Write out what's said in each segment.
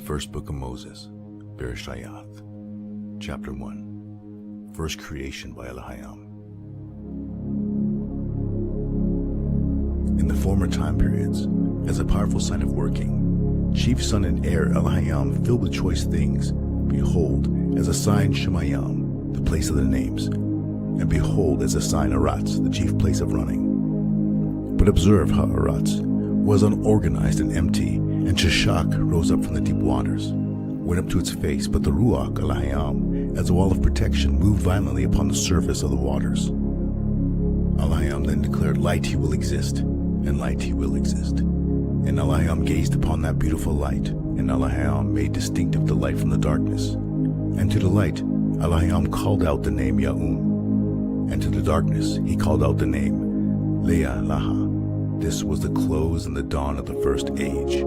First Book of Moses, Bereshayath, Chapter 1, First Creation by Elohim. In the former time periods, as a powerful sign of working, chief son and heir Elohim filled with choice things, behold, as a sign Shemayim, the place of the names, and behold, as a sign Aratz, the chief place of running. But observe how Aratz was unorganized and empty, and Sheshach rose up from the deep waters, went up to its face, but the Ruach Elohim, as a wall of protection, moved violently upon the surface of the waters. Elohim then declared, light he will exist, and light he will exist. And Elohim gazed upon that beautiful light, and Elohim made distinctive the light from the darkness. And to the light Elohim called out the name Ya'um, and to the darkness he called out the name Leah Laha. This was the close and the dawn of the first age.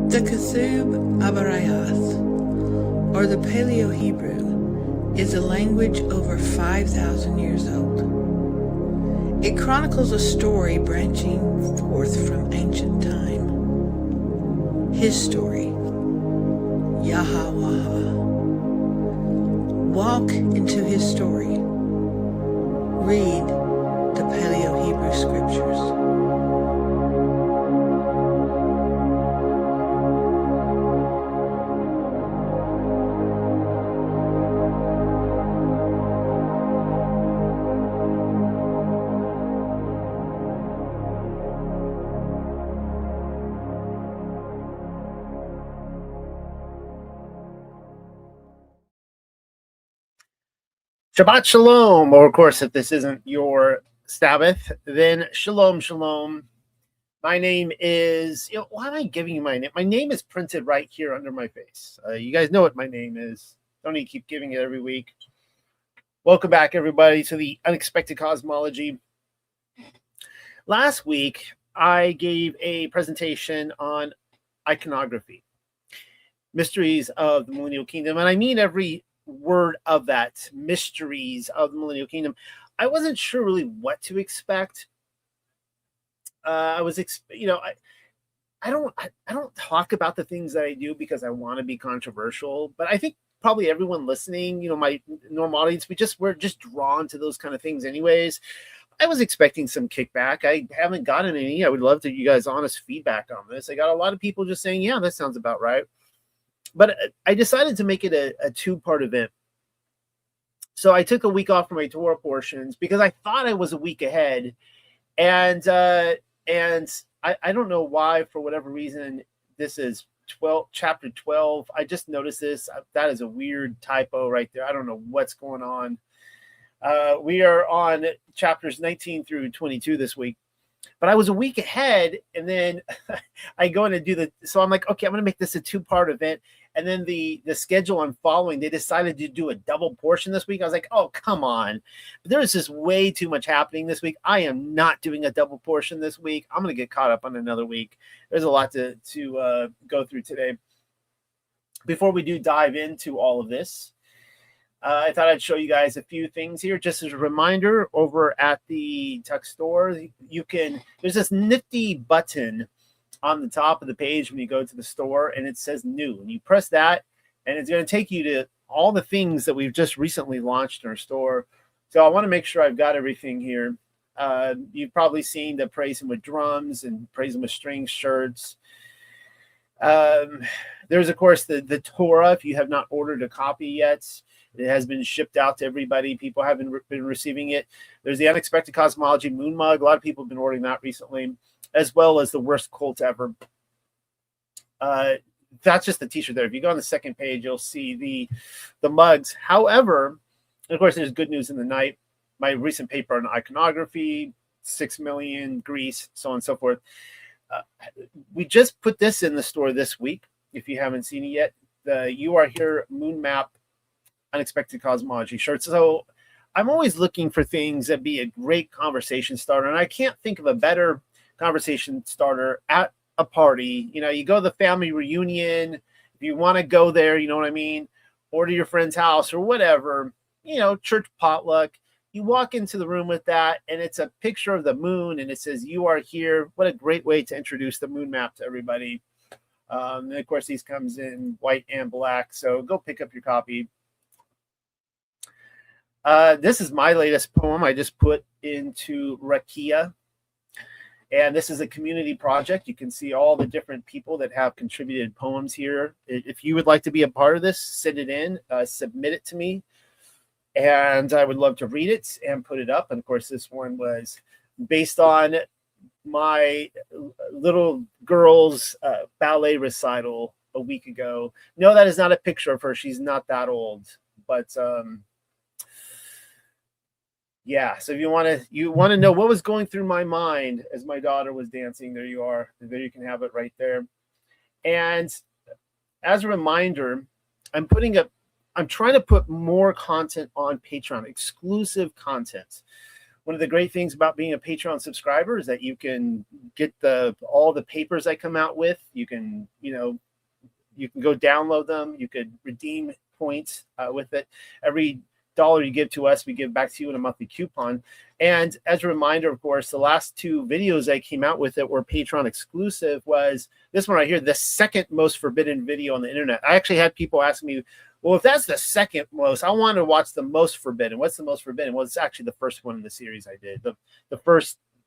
The Ketub Abarayath, or the Paleo-Hebrew, is a language over 5,000 years old. It chronicles a story branching forth from ancient time. His story, Yahweh. Walk into his story. Read the Paleo-Hebrew scriptures. Shabbat Shalom, or of course, if this isn't your Sabbath, then Shalom, Shalom. My name is, why am I giving you my name? My name is printed right here under my face. You guys know what my name is. Don't need to keep giving it every week. Welcome back, everybody, to the Unexpected Cosmology. Last week, I gave a presentation on iconography, mysteries of the Millennial Kingdom, and I mean every word of that, mysteries of the Millennial Kingdom. I wasn't sure really what to expect. I don't talk about the things that I do because I want to be controversial, but I think probably everyone listening, my normal audience, we're just drawn to those kind of things anyways. I was expecting some kickback. I haven't gotten any. I would love to you guys honest feedback on this. I got a lot of people just saying, yeah, that sounds about right. But I decided to make it a two-part event. So I took a week off from my Torah portions because I thought I was a week ahead. And I don't know why, for whatever reason, this is chapter 12. I just noticed this. That is a weird typo right there. I don't know what's going on. We are on chapters 19 through 22 this week. But I was a week ahead, and then I go in and so I'm like, okay, I'm going to make this a two-part event. And then the schedule I'm following, they decided to do a double portion this week. I was like, oh, come on. But there is just way too much happening this week. I am not doing a double portion this week. I'm going to get caught up on another week. There's a lot to go through today. Before we do dive into all of this, I thought I'd show you guys a few things here. Just as a reminder, over at the Tuck store, there's this nifty button on the top of the page when you go to the store, and it says new. And you press that, and it's going to take you to all the things that we've just recently launched in our store. So I want to make sure I've got everything here. You've probably seen the Praise Him with Drums and Praise Him with Strings shirts. There's, of course, the Torah. If you have not ordered a copy yet, it has been shipped out to everybody. People have been receiving it. There's the Unexpected Cosmology Moon Mug. A lot of people have been ordering that recently, as well as the Worst Cult Ever. That's just the t-shirt there. If you go on the second page, you'll see the mugs. However, of course, there's good news in the night. My recent paper on iconography, 6 million, Greece, so on and so forth. We just put this in the store this week. If you haven't seen it yet, the You Are Here Moon Map Unexpected Cosmology shirt. So I'm always looking for things that be a great conversation starter, and I can't think of a better conversation starter at a party. You go to the family reunion, if you want to go there, you know what I mean, or to your friend's house or whatever, church potluck. You walk into the room with that, and it's a picture of the moon, and it says, "You are here." What a great way to introduce the moon map to everybody. And of course, these comes in white and black, so go pick up your copy. This is my latest poem I just put into Rakia. And this is a community project. You can see all the different people that have contributed poems here. If you would like to be a part of this, send it in, submit it to me. And I would love to read it and put it up. And of course, this one was based on my little girl's ballet recital a week ago. No, that is not a picture of her. She's not that old. But yeah, so if you want to know what was going through my mind as my daughter was dancing, there you are. There you can have it right there. And as a reminder, I'm trying to put more content on Patreon, exclusive content. One of the great things about being a Patreon subscriber is that you can get all the papers I come out with. You can go download them. You could redeem points with it. Every $1 you give to us, we give back to you in a monthly coupon. And as a reminder, of course, the last 2 videos I came out with that were Patreon exclusive was this one right here, the second most forbidden video on the internet. I actually had people ask me, well, if that's the second most, I want to watch the most forbidden. What's the most forbidden? Well, it's actually the first one in the series I did. The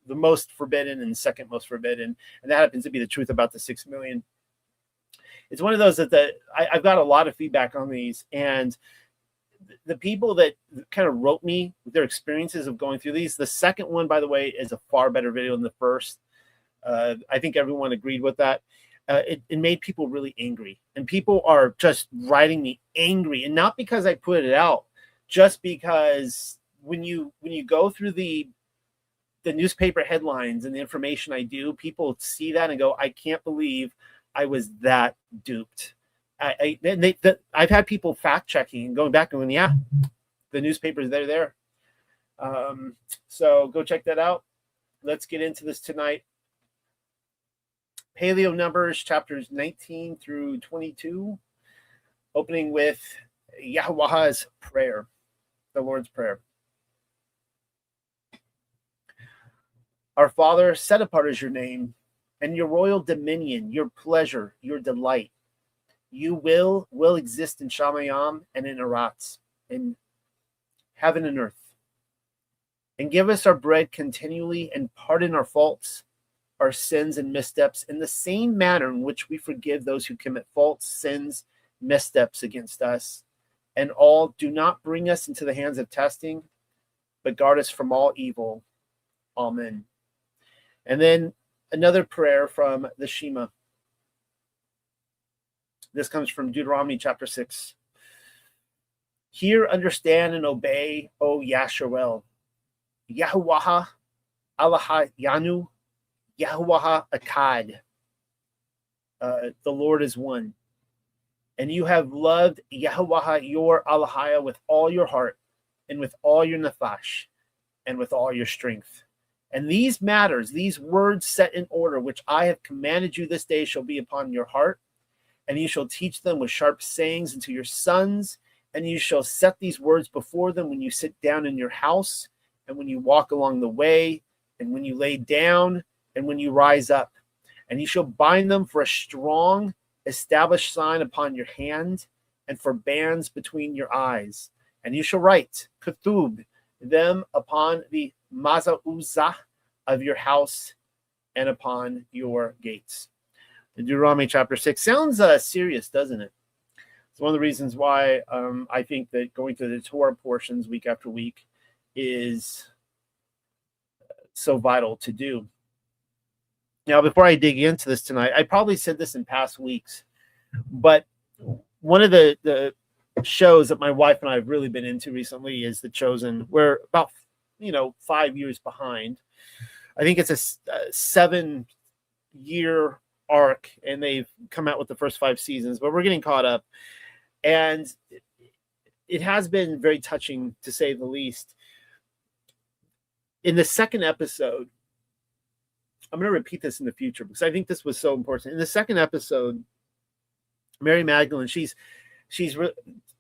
most forbidden and second most forbidden. And that happens to be the truth about the 6 million. It's one of those that I've got a lot of feedback on these, and the people that kind of wrote me their experiences of going through these. The second one, by the way, is a far better video than the first. I think everyone agreed with that. It made people really angry, and people are just writing me angry, and not because I put it out, just because when you go through the newspaper headlines and the information I do, people see that and go, I can't believe I was that duped. I've had people fact checking and going back and going, yeah, the newspapers, they're there. So go check that out. Let's get into this tonight. Paleo Numbers, chapters 19 through 22, opening with Yahweh's prayer, the Lord's Prayer. Our Father, set apart is your name, and your royal dominion, your pleasure, your delight. You will exist in Shamayam and in Aratz, in heaven and earth. And give us our bread continually, and pardon our faults, our sins and missteps, in the same manner in which we forgive those who commit faults, sins, missteps against us. And all, do not bring us into the hands of testing, but guard us from all evil. Amen. And then another prayer from the Shema. This comes from Deuteronomy chapter 6. Hear, understand, and obey, O Yasharel. Yahuwah, Allah Yanu, Yahuwah Akkad. The Lord is one. And you have loved Yahuwah your Allahia with all your heart, and with all your nefesh, and with all your strength. And these matters, these words set in order, which I have commanded you this day, shall be upon your heart. And you shall teach them with sharp sayings unto your sons. And you shall set these words before them when you sit down in your house, and when you walk along the way, and when you lay down, and when you rise up. And you shall bind them for a strong, established sign upon your hand, and for bands between your eyes. And you shall write, Ketub, them upon the mazahuzah of your house, and upon your gates. Deuteronomy chapter 6 sounds serious, doesn't it? It's one of the reasons why I think that going through the Torah portions week after week is so vital to do. Now, before I dig into this tonight, I probably said this in past weeks, but one of the shows that my wife and I have really been into recently is The Chosen. We're about 5 years behind. I think it's a 7-year arc, and they've come out with the first 5 seasons, but we're getting caught up, and it has been very touching, to say the least. In the second episode, I'm going to repeat this in the future because I think this was so important. In the second episode, Mary Magdalene, she's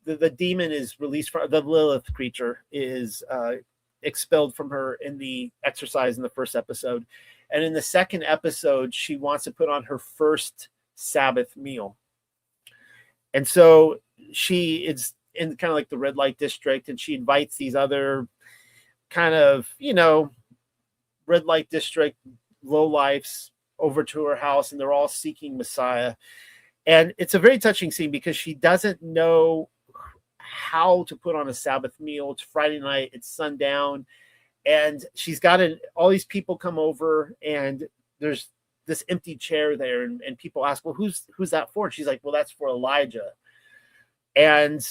the demon is released from the Lilith creature is expelled from her in the exercise in the first episode. And in the second episode, she wants to put on her first Sabbath meal. And so she is in kind of like the red light district, and she invites these other kind of, red light district lowlifes over to her house, and they're all seeking Messiah. And it's a very touching scene because she doesn't know how to put on a Sabbath meal. It's Friday night, it's sundown, and she's got all these people come over, and there's this empty chair there, and people ask, well, who's that for? And she's like, well, that's for Elijah. And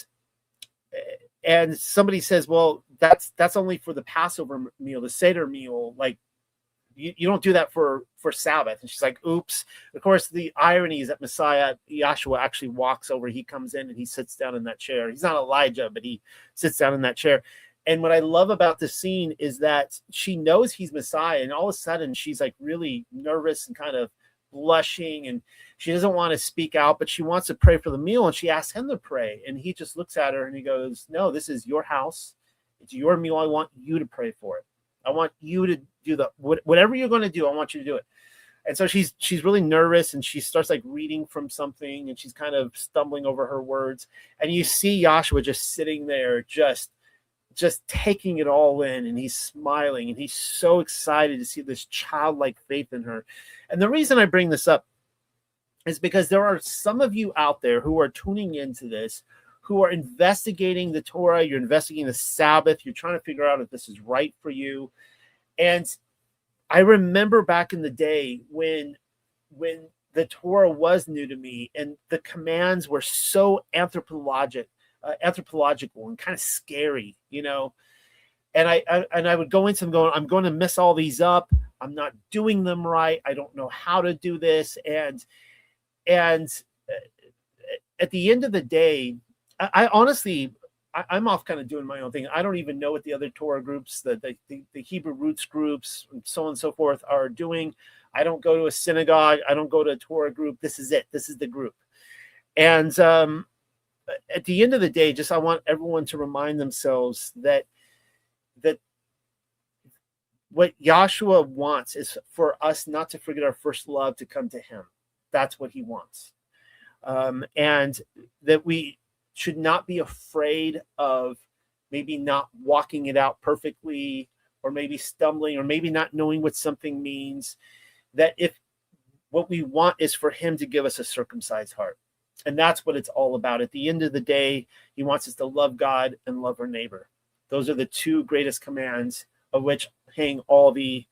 somebody says, well, that's only for the Passover meal, the Seder meal. Like, you don't do that for Sabbath. And she's like, oops. Of course, the irony is that Messiah, Yahshua, actually walks over. He comes in and he sits down in that chair. He's not Elijah, but he sits down in that chair. And what I love about this scene is that she knows he's Messiah, and all of a sudden she's like really nervous and kind of blushing, and she doesn't want to speak out, but she wants to pray for the meal, and she asks him to pray. And he just looks at her and he goes, no, this is your house. It's your meal. I want you to pray for it. I want you to do whatever you're going to do. I want you to do it. And so she's really nervous, and she starts like reading from something, and she's kind of stumbling over her words. And you see Yahshua just sitting there, just taking it all in, and he's smiling, and he's so excited to see this childlike faith in her. And the reason I bring this up is because there are some of you out there who are tuning into this, who are investigating the Torah, you're investigating the Sabbath, you're trying to figure out if this is right for you. And I remember back in the day when the Torah was new to me, and the commands were so anthropological and kind of scary, And I would go into them going, I'm going to mess all these up. I'm not doing them right. I don't know how to do this. And at the end of the day, I honestly, I'm off kind of doing my own thing. I don't even know what the other Torah groups, the Hebrew roots groups, and so on and so forth are doing. I don't go to a synagogue. I don't go to a Torah group. This is it. This is the group. And at the end of the day, I want everyone to remind themselves that what Yahshua wants is for us not to forget our first love, to come to him. That's what he wants. And that we should not be afraid of maybe not walking it out perfectly, or maybe stumbling, or maybe not knowing what something means. That if what we want is for him to give us a circumcised heart. And that's what it's all about. At the end of the day, he wants us to love God and love our neighbor. Those are the two greatest commands, of which hang all the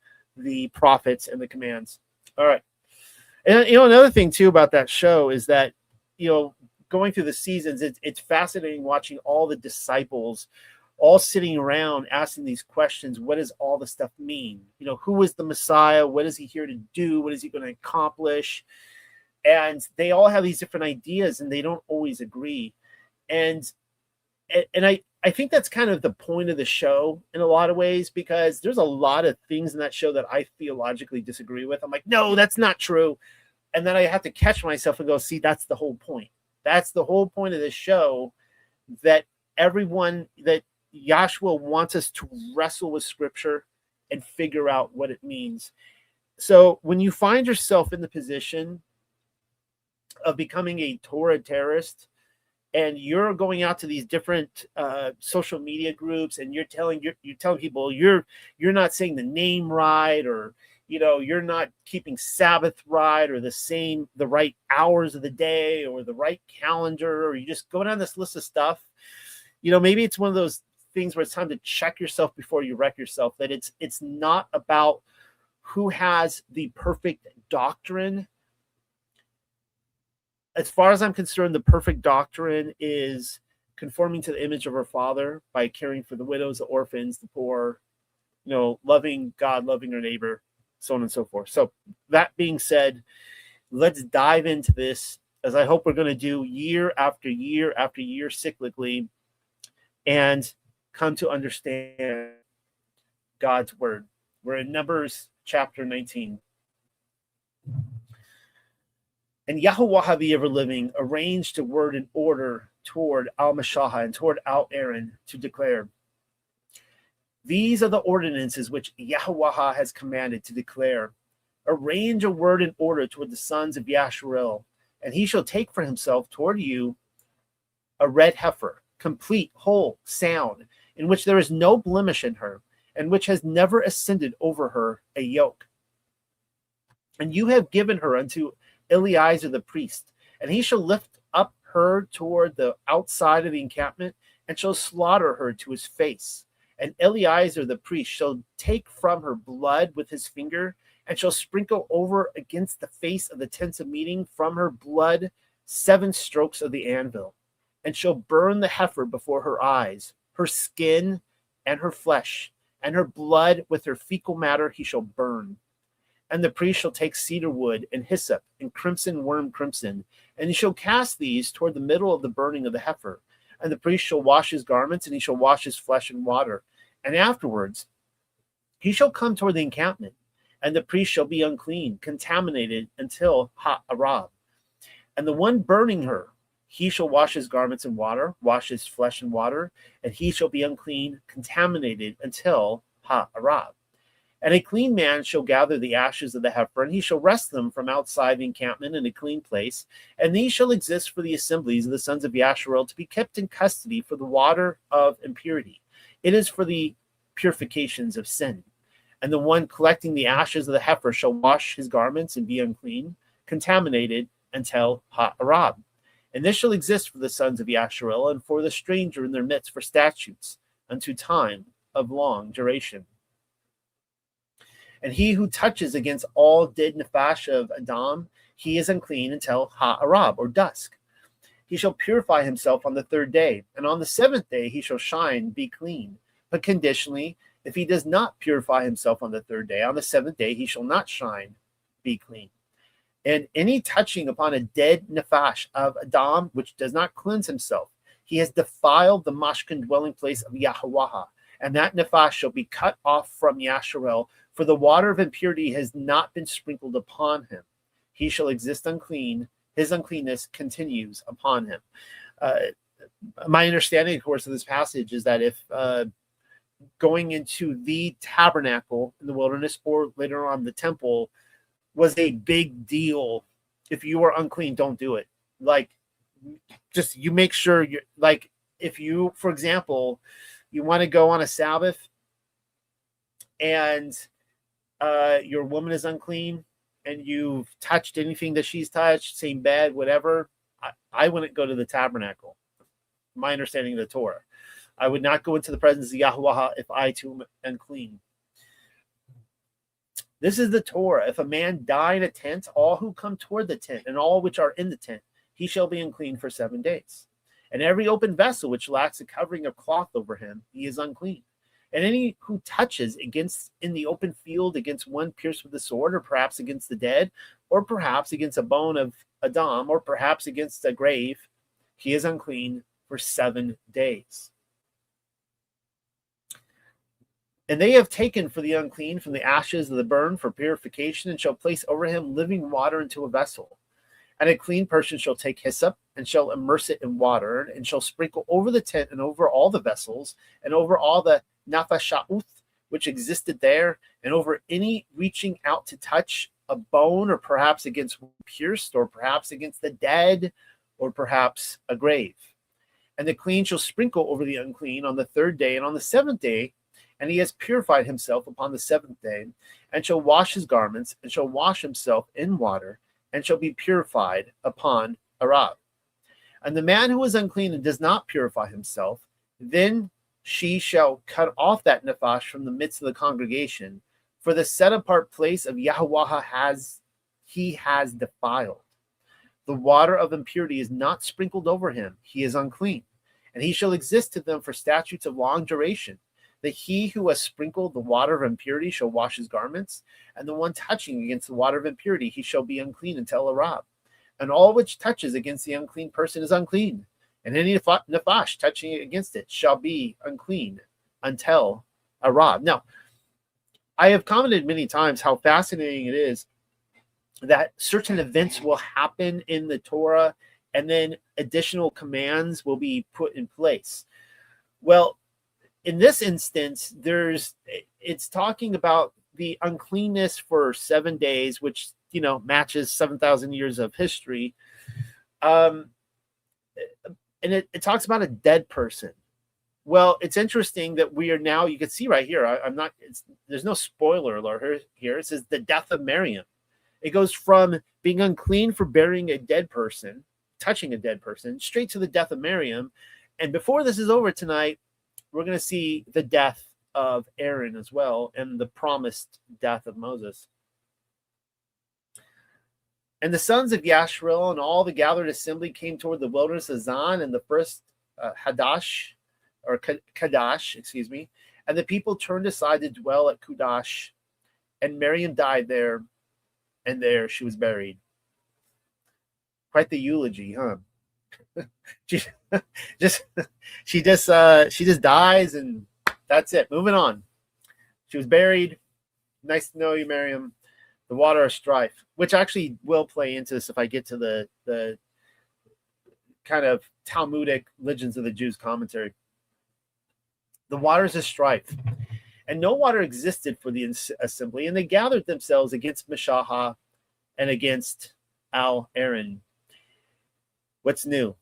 prophets and the commands. All right. And another thing too about that show is that, going through the seasons, it's fascinating watching all the disciples all sitting around asking these questions. What does all the stuff mean? Who is the Messiah? What is he here to do? What is he going to accomplish? And they all have these different ideas, and they don't always agree. And I think that's kind of the point of the show in a lot of ways, because there's a lot of things in that show that I theologically disagree with. I'm like, no, that's not true. And then I have to catch myself and go, see, that's the whole point. That's the whole point of this show, that Yahshua wants us to wrestle with Scripture and figure out what it means. So when you find yourself in the position of becoming a Torah terrorist, and you're going out to these different social media groups, and you're telling people you're not saying the name right, or you're not keeping Sabbath right, or the right hours of the day, or the right calendar, or you just go down this list of stuff. Maybe it's one of those things where it's time to check yourself before you wreck yourself. That it's not about who has the perfect doctrine. As far as I'm concerned, the perfect doctrine is conforming to the image of our Father by caring for the widows, the orphans, the poor, loving God, loving our neighbor, so on and so forth. So that being said, let's dive into this, as I hope we're going to do year after year after year cyclically, and come to understand God's word. We're in Numbers chapter 19. And Yahweh the ever-living arranged a word in order toward Al-Mashaha and toward Al-Aaron to declare, these are the ordinances which Yahweh has commanded to declare. Arrange a word in order toward the sons of Yasharel, and he shall take for himself toward you a red heifer, complete, whole, sound, in which there is no blemish in her, and which has never ascended over her a yoke. And you have given her unto Eleazar the priest, and he shall lift up her toward the outside of the encampment, and shall slaughter her to his face. And Eleazar the priest shall take from her blood with his finger, and shall sprinkle over against the face of the tents of meeting from her blood 7 strokes of the anvil, and shall burn the heifer before her eyes, her skin and her flesh, and her blood with her fecal matter he shall burn. And the priest shall take cedar wood and hyssop and crimson worm crimson, and he shall cast these toward the middle of the burning of the heifer. And the priest shall wash his garments, and he shall wash his flesh in water. And afterwards he shall come toward the encampment, and the priest shall be unclean, contaminated until Ha-arab. And the one burning her, he shall wash his garments in water, wash his flesh in water, and he shall be unclean, contaminated until Ha-arab. And a clean man shall gather the ashes of the heifer, and he shall rest them from outside the encampment in a clean place. And these shall exist for the assemblies of the sons of Yasharel to be kept in custody for the water of impurity. It is for the purifications of sin. And the one collecting the ashes of the heifer shall wash his garments and be unclean, contaminated until Ha-arab. And this shall exist for the sons of Yasharel and for the stranger in their midst for statutes unto time of long duration. And he who touches against all dead nephash of Adam, he is unclean until Ha-arab, or dusk. He shall purify himself on the 3rd day, and on the 7th day he shall shine, be clean. But conditionally, if he does not purify himself on the 3rd day, on the 7th day he shall not shine, be clean. And any touching upon a dead nephash of Adam, which does not cleanse himself, he has defiled the mashkan dwelling place of Yahweh, and that nephash shall be cut off from Yasharel, for the water of impurity has not been sprinkled upon him. He shall exist unclean. His uncleanness continues upon him. My understanding, of course, of this passage is that if going into the tabernacle in the wilderness or later on the temple was a big deal, if you are unclean, don't do it. Like, just you make sure you're like, if you, for example, you want to go on a Sabbath and your woman is unclean and you've touched anything that she's touched, same bed, whatever, I wouldn't go to the tabernacle. My understanding of the Torah, I would not go into the presence of Yahweh if I too am unclean. This is the Torah. If a man die in a tent, all who come toward the tent and all which are in the tent, he shall be unclean for 7 days. And every open vessel which lacks a covering of cloth over him, he is unclean. And any who touches against in the open field against one pierced with the sword, or perhaps against the dead, or perhaps against a bone of Adam, or perhaps against a grave, he is unclean for 7 days. And they have taken for the unclean from the ashes of the burn for purification, and shall place over him living water into a vessel. And a clean person shall take hyssop, and shall immerse it in water, and shall sprinkle over the tent, and over all the vessels, and over all the nafasha'uth which existed there, and over any reaching out to touch a bone, or perhaps against pierced, or perhaps against the dead, or perhaps a grave. And the clean shall sprinkle over the unclean on the 3rd day and on the 7th day, and he has purified himself upon the 7th day, and shall wash his garments, and shall wash himself in water, and shall be purified upon Arab. And the man who is unclean and does not purify himself, then she shall cut off that nephash from the midst of the congregation, for the set apart place of Yahweh he has defiled. The water of impurity is not sprinkled over him, he is unclean, and he shall exist to them for statutes of long duration. That he who has sprinkled the water of impurity shall wash his garments, and the one touching against the water of impurity, he shall be unclean until Arab. And all which touches against the unclean person is unclean, and any nephash touching against it shall be unclean until Arab. Now, I have commented many times how fascinating it is that certain events will happen in the Torah, and then additional commands will be put in place. Well, in this instance, it's talking about the uncleanness for 7 days, which matches 7,000 years of history. And it talks about a dead person. Well, it's interesting that we are now, you can see right here, there's no spoiler alert here. It says the death of Miriam. It goes from being unclean for burying a dead person, touching a dead person, straight to the death of Miriam. And before this is over tonight, we're going to see the death of Aaron as well, and the promised death of Moses. And the sons of Yashreel and all the gathered assembly came toward the wilderness of Zan and the first Kadash, and the people turned aside to dwell at Kudash, and Miriam died there, and there she was buried. Quite the eulogy, huh? she just dies, and that's it. Moving on. She was buried. Nice to know you, Miriam. The water of strife, which actually will play into this if I get to the kind of Talmudic Legends of the Jews commentary. The waters of strife. And no water existed for the assembly, and they gathered themselves against Meshahah and against Aaron. What's new?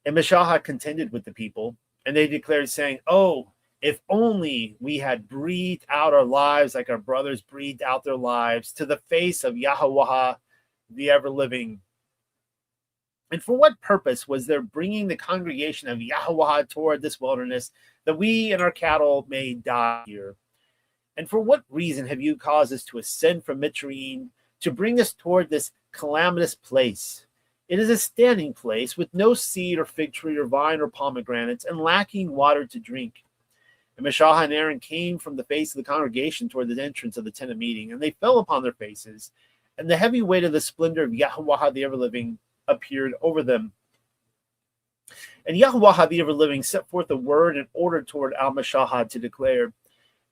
And Meshahah contended with the people, and they declared, saying, "Oh, if only we had breathed out our lives like our brothers breathed out their lives to the face of Yahweh, the ever-living." And for what purpose was there bringing the congregation of Yahweh toward this wilderness, that we and our cattle may die here? And for what reason have you caused us to ascend from Mitzrayim to bring us toward this calamitous place? It is a standing place with no seed or fig tree or vine or pomegranates, and lacking water to drink. And Meshahah and Aaron came from the face of the congregation toward the entrance of the tent of meeting, and they fell upon their faces, and the heavy weight of the splendor of Yahweh the ever-living appeared over them. And Yahweh the ever-living set forth a word and ordered toward Meshahah to declare,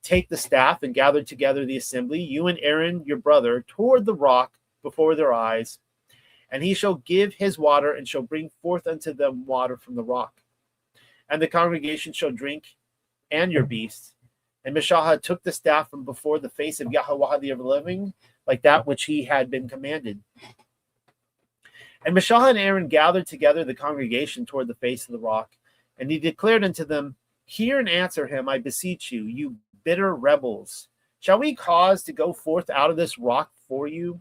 "Take the staff and gather together the assembly, you and Aaron your brother, toward the rock before their eyes, and he shall give his water and shall bring forth unto them water from the rock. And the congregation shall drink, and your beasts." And Meshahah took the staff from before the face of Yahweh the ever-living, like that which he had been commanded. And Meshahah and Aaron gathered together the congregation toward the face of the rock, and he declared unto them, "Hear and answer him, I beseech you, you bitter rebels. Shall we cause to go forth out of this rock for you?"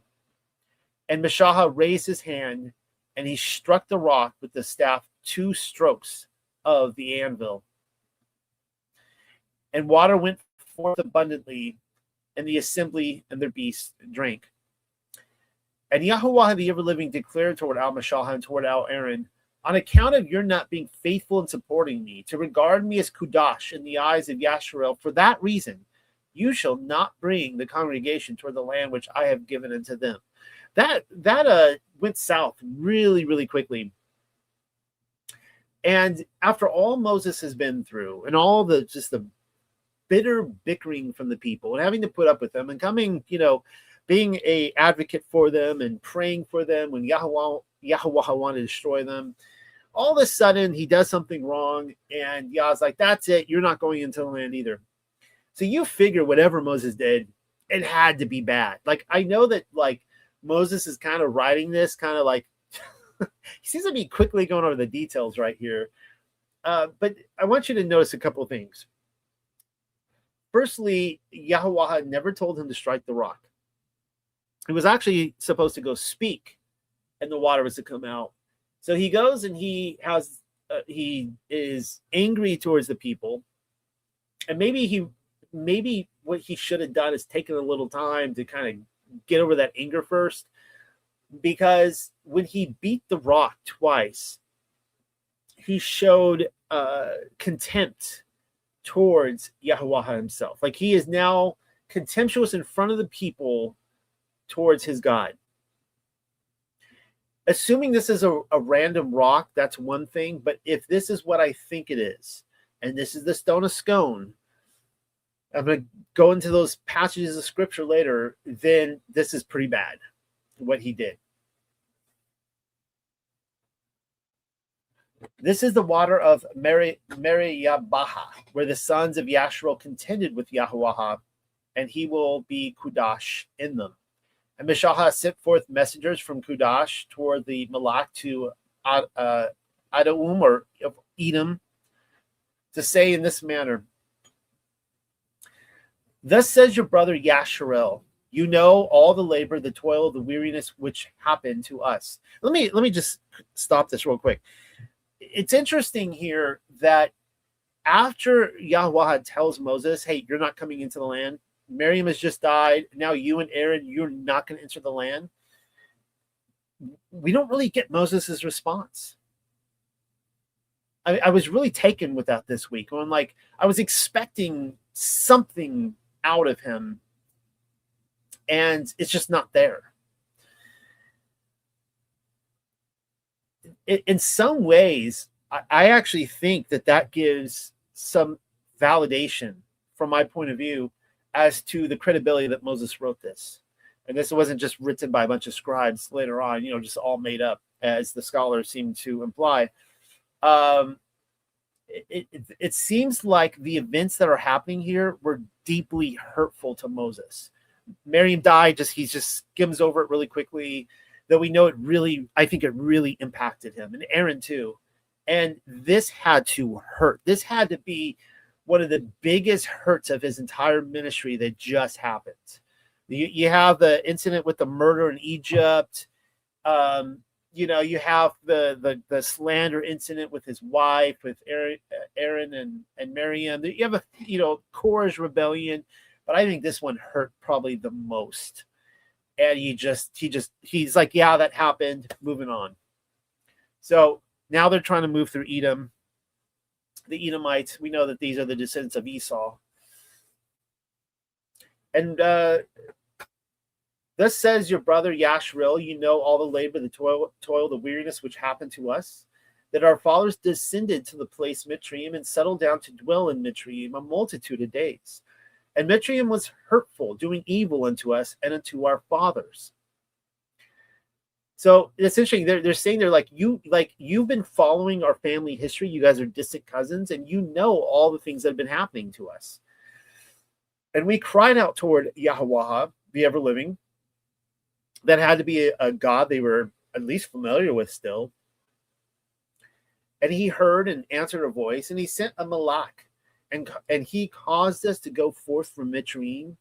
And Meshahah raised his hand, and he struck the rock with the staff 2 strokes of the anvil. And water went forth abundantly, and the assembly and their beasts drank. And Yahweh the ever-living declared toward Meshahah and toward Aaron, "On account of your not being faithful in supporting me, to regard me as Kudash in the eyes of Yashreel, for that reason you shall not bring the congregation toward the land which I have given unto them." That went south really, really quickly. And after all Moses has been through, and all the bitter bickering from the people, and having to put up with them, and coming, being a advocate for them and praying for them when Yahweh wanted to destroy them, all of a sudden he does something wrong, and Yah's like, "That's it, you're not going into the land either." So you figure whatever Moses did, it had to be bad. Like, I know that Moses is kind of writing this kind of he seems to be quickly going over the details right here. But I want you to notice a couple of things. Firstly, Yahweh never told him to strike the rock. He was actually supposed to go speak, and the water was to come out. So he goes, and he is angry towards the people, and maybe what he should have done is taken a little time to kind of get over that anger first, because when he beat the rock twice, he showed contempt towards Yahweh himself. Like, he is now contemptuous in front of the people towards his God. Assuming this is a random rock, that's one thing. But if this is what I think it is, and this is the stone of scone, I'm going to go into those passages of scripture later, then this is pretty bad. what he did. This is the water of Meriyabaha, where the sons of Yasharel contended with Yahuwah, and he will be Kudash in them. And Mishaha sent forth messengers from Kudash toward the Malak to Adaum or Edom to say in this manner, thus says your brother Yasharel, you know all the labor, the toil, the weariness which happened to us. Let me just stop this real quick. It's interesting here that after Yahweh tells Moses, hey, you're not coming into the land, Miriam has just died, now you and Aaron, you're not going to enter the land, we don't really get Moses' response. I was really taken with that this week. I'm like, I was expecting something out of him, and it's just not there. In some ways, I actually think that gives some validation from my point of view as to the credibility that Moses wrote this. And this wasn't just written by a bunch of scribes later on, just all made up, as the scholars seem to imply. It seems like the events that are happening here were deeply hurtful to Moses. Miriam died, he just skims over it really quickly. Though we know I think it really impacted him, and Aaron too. And this had to hurt. This had to be one of the biggest hurts of his entire ministry that just happened. You have the incident with the murder in Egypt. You have the slander incident with his wife, with Aaron and Miriam. You have Korah's rebellion, but I think this one hurt probably the most. And he's like, yeah, that happened. Moving on. So now they're trying to move through Edom. The Edomites, we know that these are the descendants of Esau. And thus says your brother Yasharel, you know all the labor, the toil, the weariness which happened to us, that our fathers descended to the place Mitzrayim and settled down to dwell in Mitzrayim a multitude of days. And Mitzrayim was hurtful, doing evil unto us and unto our fathers. So it's interesting. They're saying you've been following our family history. You guys are distant cousins, and you know all the things that have been happening to us. And we cried out toward Yahweh, the ever living. That had to be a God they were at least familiar with still. And he heard and answered our voice, and he sent a malak. And he caused us to go forth from Mitzrayim.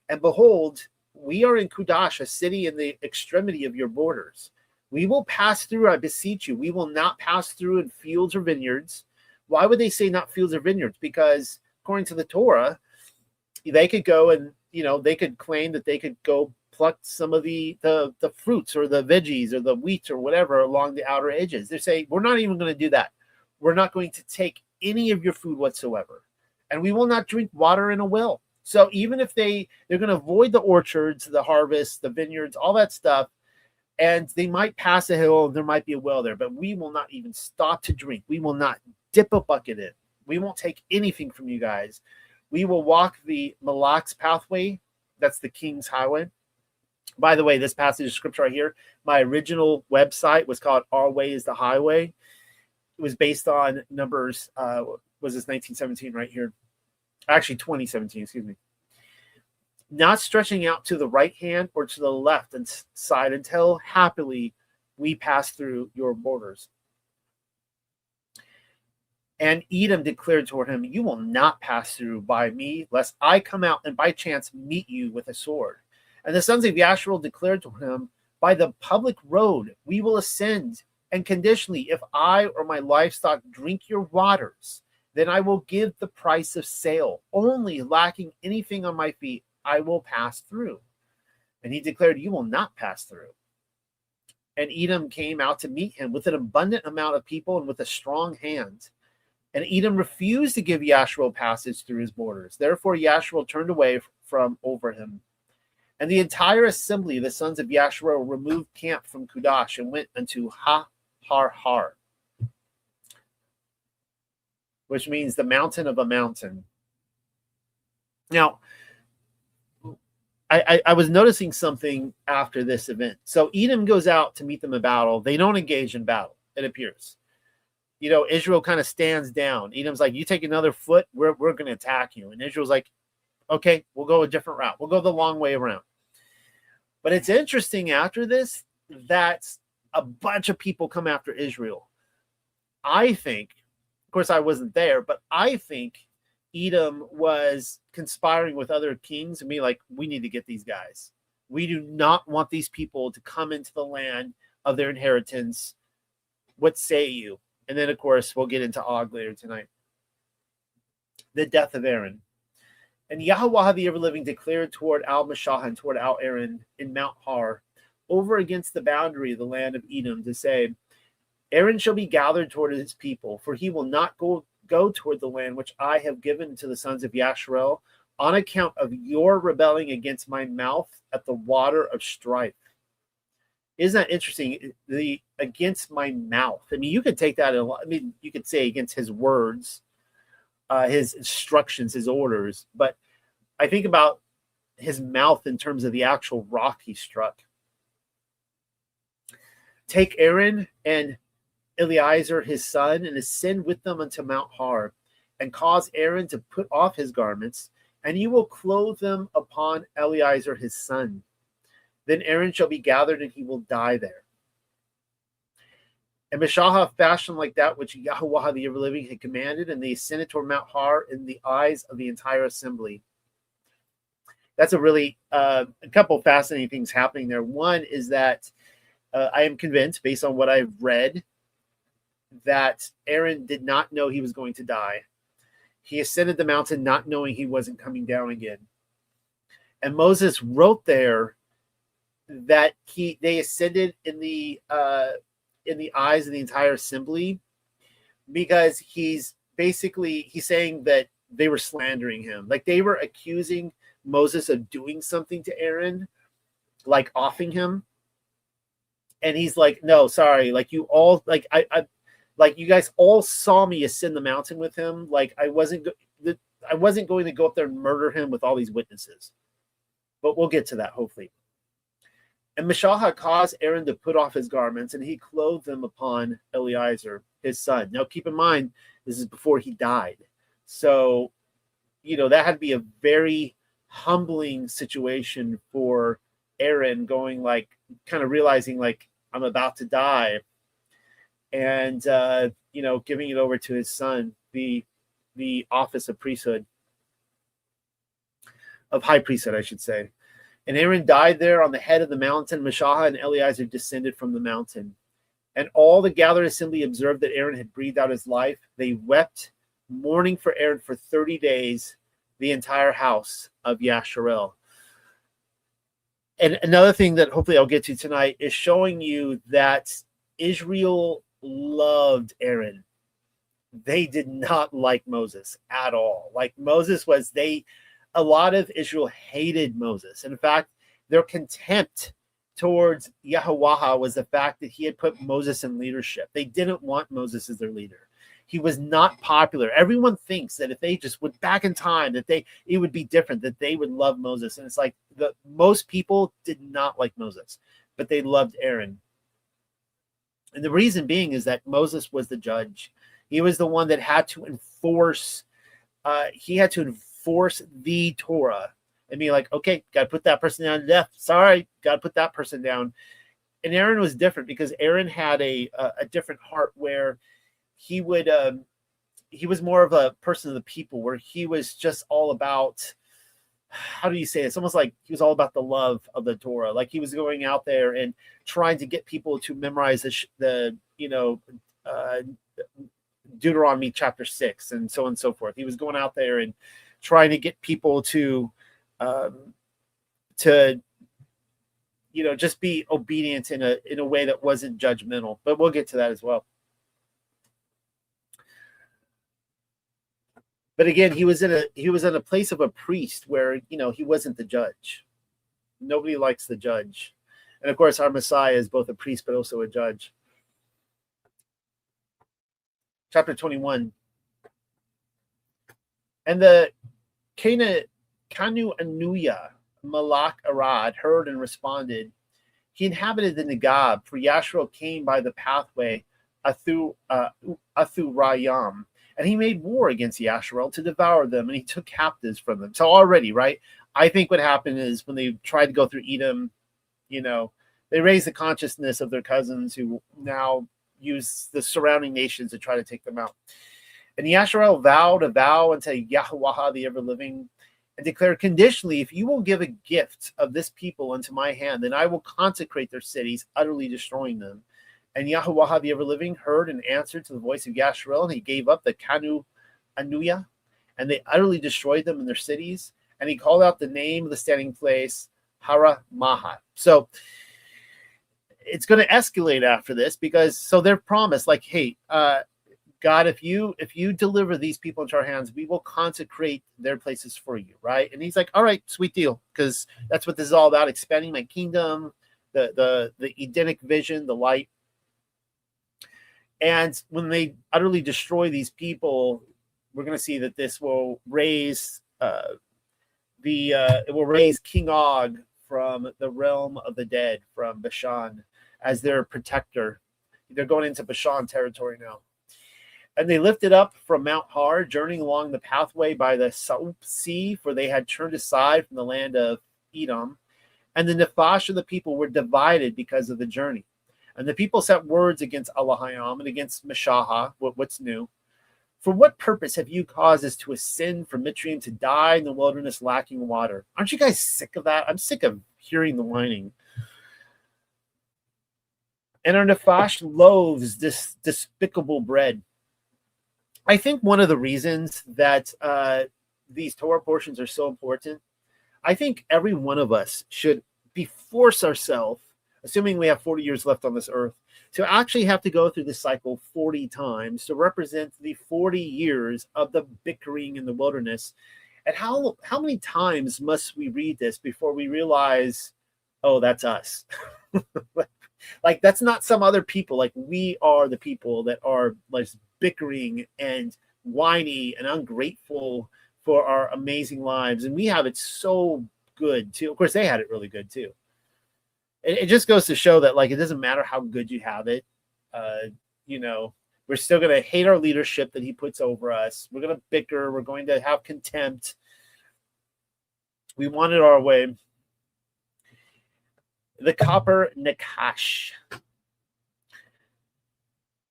And behold, we are in Kudash, a city in the extremity of your borders. We will pass through, I beseech you. We will not pass through in fields or vineyards. Why would they say not fields or vineyards? Because according to the Torah, they could go and, they could claim that they could go pluck some of the fruits or the veggies or the wheat or whatever along the outer edges. They say, we're not even going to do that. We're not going to take any of your food whatsoever. And we will not drink water in a well. So even if they're going to avoid the orchards, the harvests, the vineyards, all that stuff, and they might pass a hill and there might be a well there, but we will not even stop to drink. We will not dip a bucket in. We won't take anything from you guys. We will walk the Malak's pathway. That's the king's highway. By the way, this passage of scripture right here, my original website was called Our Way is the Highway. It was based on Numbers, was this 1917 right here? Actually, 2017, excuse me. Not stretching out to the right hand or to the left side until happily we pass through your borders. And Edom declared toward him, you will not pass through by me, lest I come out and by chance meet you with a sword. And the sons of Yasharel declared to him, by the public road we will ascend, and conditionally, if I or my livestock drink your waters, then I will give the price of sale. Only lacking anything on my feet, I will pass through. And he declared, you will not pass through. And Edom came out to meet him with an abundant amount of people and with a strong hand. And Edom refused to give Yasharel passage through his borders. Therefore Yasharel turned away from over him. And the entire assembly of the sons of Yasharel removed camp from Kudash and went unto Ha-har-har, which means the mountain of a mountain. Now, I was noticing something after this event. So Edom goes out to meet them in battle. They don't engage in battle, it appears. Israel kind of stands down. Edom's like, you take another foot, we're going to attack you. And Israel's like, okay, we'll go a different route. We'll go the long way around. But it's interesting after this that a bunch of people come after Israel. I think, of course, I wasn't there, but I think Edom was conspiring with other kings and be like, we need to get these guys. We do not want these people to come into the land of their inheritance. What say you? And then, of course, we'll get into Og later tonight. The death of Aaron. And Yahweh the ever-living declared toward Al-Mashah and toward Al-Aaron in Mount Har, over against the boundary of the land of Edom, to say, Aaron shall be gathered toward his people, for he will not go toward the land which I have given to the sons of Yasharel, on account of your rebelling against my mouth at the water of strife. Isn't that interesting? The against my mouth. I mean, you could take that. You could say against his words, his instructions, his orders. But I think about his mouth in terms of the actual rock he struck. Take Aaron and Eleazar his son, and ascend with them unto Mount Har, and cause Aaron to put off his garments, and you will clothe them upon Eleazar his son. Then Aaron shall be gathered, and he will die there. And Mashah fashioned like that which Yahweh the ever-living had commanded, and they ascended toward Mount Har in the eyes of the entire assembly. That's a really a couple fascinating things happening there. One is that I am convinced, based on what I've read, that Aaron did not know he was going to die. He ascended the mountain not knowing he wasn't coming down again. And Moses wrote there that they ascended in the eyes of the entire assembly, because he's saying that they were slandering him. Like, they were accusing Moses of doing something to Aaron, like offing him. And he's like, no, sorry. Like, you all, like, like, you guys all saw me ascend the mountain with him. Like, I wasn't going to go up there and murder him with all these witnesses. But we'll get to that, hopefully. And Mashah caused Aaron to put off his garments, and he clothed them upon Eleazar, his son. Now, keep in mind, this is before he died. So, that had to be a very humbling situation for Aaron, going, like, kind of realizing, like, I'm about to die. And, giving it over to his son, the office of priesthood, of high priesthood, I should say. And Aaron died there on the head of the mountain. Mashah and Eleazar descended from the mountain. And all the gathered assembly observed that Aaron had breathed out his life. They wept, mourning for Aaron for 30 days, the entire house of Yasharel. And another thing that hopefully I'll get to tonight is showing you that Israel loved Aaron. They did not like Moses at all. Like, Moses was, a lot of Israel hated Moses. In fact, their contempt towards Yahweh was the fact that he had put Moses in leadership. They didn't want Moses as their leader. He was not popular. Everyone thinks that if they just went back in time, that it would be different, that they would love Moses. And it's like most people did not like Moses, but they loved Aaron. And the reason being is that Moses was the judge. He was the one that had to enforce. He had to enforce the Torah and be like, okay, got to put that person down to death. Sorry, got to put that person down. And Aaron was different, because Aaron had a different heart, where he was more of a person of the people, where he was just all about, how do you say it? It's almost like he was all about the love of the Torah. Like, he was going out there and trying to get people to memorize Deuteronomy chapter 6 and so on and so forth. He was going out there and trying to get people to just be obedient in a way that wasn't judgmental. But we'll get to that as well. But again, he was in a place of a priest where, he wasn't the judge. Nobody likes the judge. And of course, our Messiah is both a priest but also a judge. Chapter 21. And the Kanu Anuya Malak Arad heard and responded. He inhabited the Negab, for Yashrael came by the pathway Athurayam, and he made war against Yashrael to devour them, and he took captives from them. So already, right? I think what happened is when they tried to go through Edom, they raised the consciousness of their cousins who now use the surrounding nations to try to take them out. And Yashrael vowed a vow unto Yahweh the ever-living, and declared conditionally, if you will give a gift of this people unto my hand, then I will consecrate their cities, utterly destroying them. And Yahweh the ever-living heard and answered to the voice of Yashrael, and he gave up the Kanu Anuya, and they utterly destroyed them in their cities. And he called out the name of the standing place, Hara Mahat. So it's going to escalate after this, because so they're promised, like, hey, God, if you deliver these people into our hands, we will consecrate their places for you, right? And he's like, all right, sweet deal, because that's what this is all about, expanding my kingdom, the Edenic vision, the light. And when they utterly destroy these people, we're going to see that this will raise it will raise King Og from the realm of the dead, from Bashan, as their protector. They're going into Bashan territory now. And they lifted up from Mount Har, journeying along the pathway by the Saup Sea, for they had turned aside from the land of Edom. And the Nephash of the people were divided because of the journey. And the people set words against Alahayam and against Meshaha, what's new. For what purpose have you caused us to ascend from Mitzrayim to die in the wilderness lacking water? Aren't you guys sick of that? I'm sick of hearing the whining. And our Nephash loathes this despicable bread. I think one of the reasons that these Torah portions are so important, I think every one of us should force ourselves, assuming we have 40 years left on this earth, to actually have to go through this cycle 40 times to represent the 40 years of the bickering in the wilderness. And how many times must we read this before we realize, oh, that's us? Like, that's not some other people. Like, we are the people that are like bickering and whiny and ungrateful for our amazing lives. And we have it so good too. Of course, they had it really good too. It just goes to show that, like, it doesn't matter how good you have it. We're still going to hate our leadership that he puts over us. We're going to bicker. We're going to have contempt. We want it our way. The copper Nakash.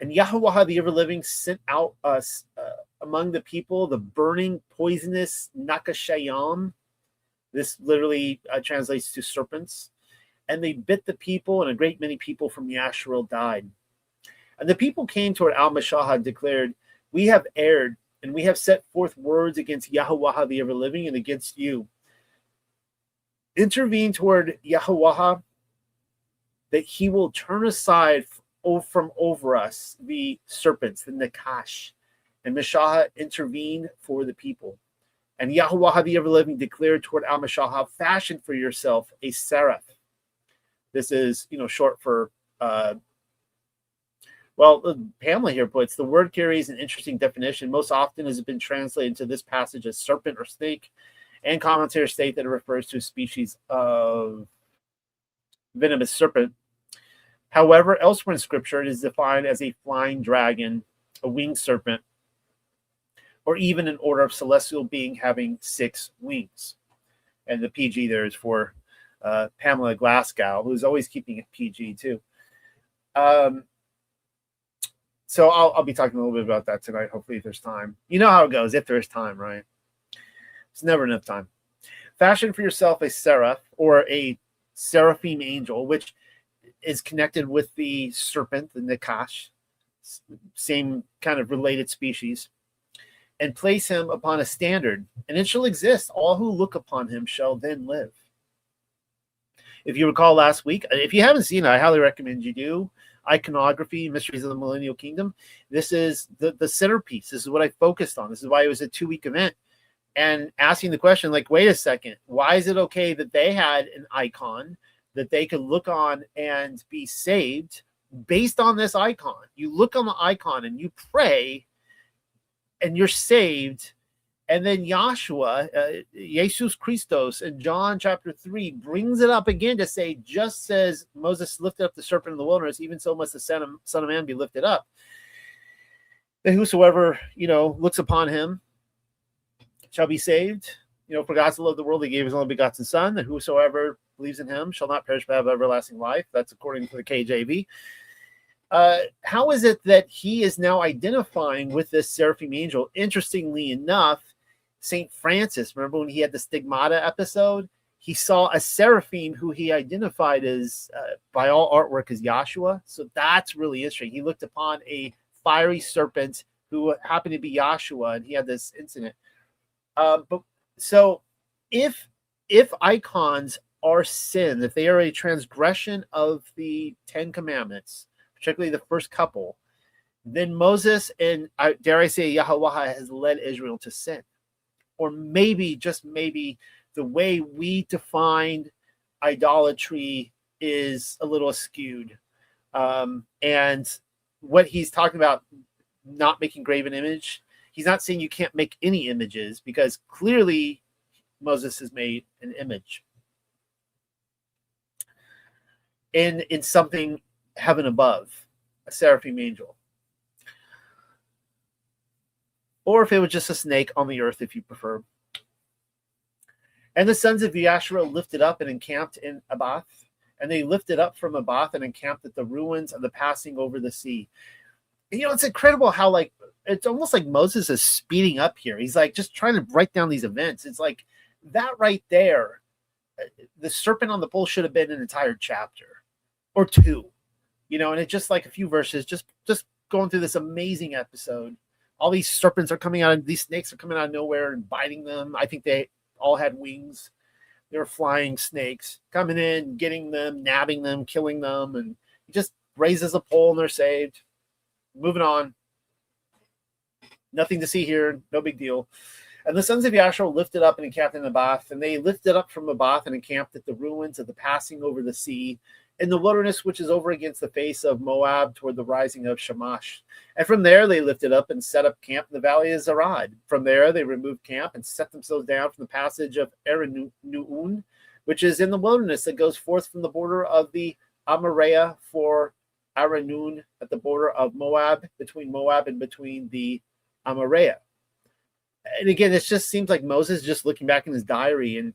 And Yahweh the ever-living sent out us among the people the burning, poisonous Nakashayam. This literally translates to serpents. And they bit the people, and a great many people from Yashrael died. And the people came toward Al-Mashah and declared, we have erred, and we have set forth words against Yahweh the ever-living and against you. Intervene toward Yahweh, that he will turn aside from over us the serpents, the Nakash. And Mashah intervened for the people. And Yahweh the ever-living declared toward Al-Mashah, fashion for yourself a seraph. This is, short for, Pamela here puts, the word carries an interesting definition. Most often has it been translated into this passage as serpent or snake, and commentators state that it refers to a species of venomous serpent. However, elsewhere in Scripture, it is defined as a flying dragon, a winged serpent, or even an order of celestial being having 6 wings. And the PG there is for Pamela Glasgow, who's always keeping it PG too. So I'll be talking a little bit about that tonight, hopefully, if there's time. You know how it goes, if there's time, right? It's never enough time. Fashion for yourself a seraph, or a seraphim angel, which is connected with the serpent, the Nakash, same kind of related species, and place him upon a standard, and it shall exist. All who look upon him shall then live. If you recall last week, if you haven't seen it, I highly recommend you do. Iconography, Mysteries of the Millennial Kingdom. This is the centerpiece. This is what I focused on. This is why it was a 2-week event. And asking the question, like, wait a second, why is it okay that they had an icon that they could look on and be saved based on this icon? You look on the icon and you pray and you're saved, And then Joshua, Jesus Christos, in John chapter 3, brings it up again to say, just as Moses lifted up the serpent in the wilderness, even so must the Son of Man be lifted up. That whosoever, looks upon him shall be saved. For God so loved the world, he gave his only begotten Son, that whosoever believes in him shall not perish but have everlasting life. That's according to the KJV. How is it that he is now identifying with this seraphim angel? Interestingly enough, St. Francis, remember when he had the stigmata episode? He saw a seraphim who he identified as, by all artwork, as Yahshua. So that's really interesting. He looked upon a fiery serpent who happened to be Yahshua, and he had this incident. But so if icons are sin, if they are a transgression of the Ten Commandments, particularly the first couple, then Moses and, dare I say, Yahweh has led Israel to sin. Or maybe, just maybe, the way we defined idolatry is a little skewed. And what he's talking about, not making graven image, he's not saying you can't make any images, because clearly Moses has made an image in something heaven above, a seraphim angel. Or if it was just a snake on the earth, if you prefer. And the sons of Yashua lifted up and encamped in Abath. And they lifted up from Abath and encamped at the ruins of the passing over the sea. It's incredible how, it's almost like Moses is speeding up here. He's just trying to write down these events. It's like that right there. The serpent on the pole should have been an entire chapter or two, and it's just like a few verses, just going through this amazing episode. All these serpents are coming out, and these snakes are coming out of nowhere and biting them. I think they all had wings. They were flying snakes coming in, getting them, nabbing them, killing them, and he just raises a pole and they're saved. Moving on. Nothing to see here. No big deal. And the sons of Yashua lifted up and encamped in Abath, and they lifted up from Abath and encamped at the ruins of the passing over the sea, in the wilderness which is over against the face of Moab toward the rising of Shamash. And from there they lifted up and set up camp in the valley of Zarad. From there they removed camp and set themselves down from the passage of Eranuun, which is in the wilderness that goes forth from the border of the Amariah for Aranun at the border of Moab, between Moab and between the Amariah. And again, it just seems like Moses just looking back in his diary. And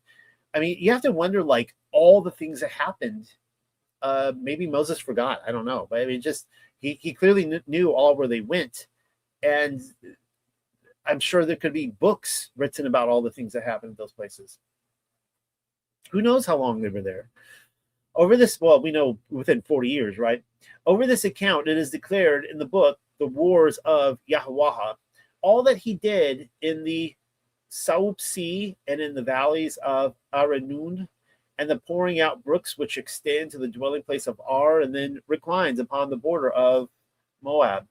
I mean, you have to wonder, all the things that happened. Maybe Moses forgot. I don't know. But I mean, just he clearly knew all where they went. And I'm sure there could be books written about all the things that happened in those places. Who knows how long they were there? Over this, we know within 40 years, right? Over this account, it is declared in the book, the wars of Yahweh, all that he did in the Saup Sea and in the valleys of Aranun, and the pouring out brooks which extend to the dwelling place of Ar, and then reclines upon the border of Moab.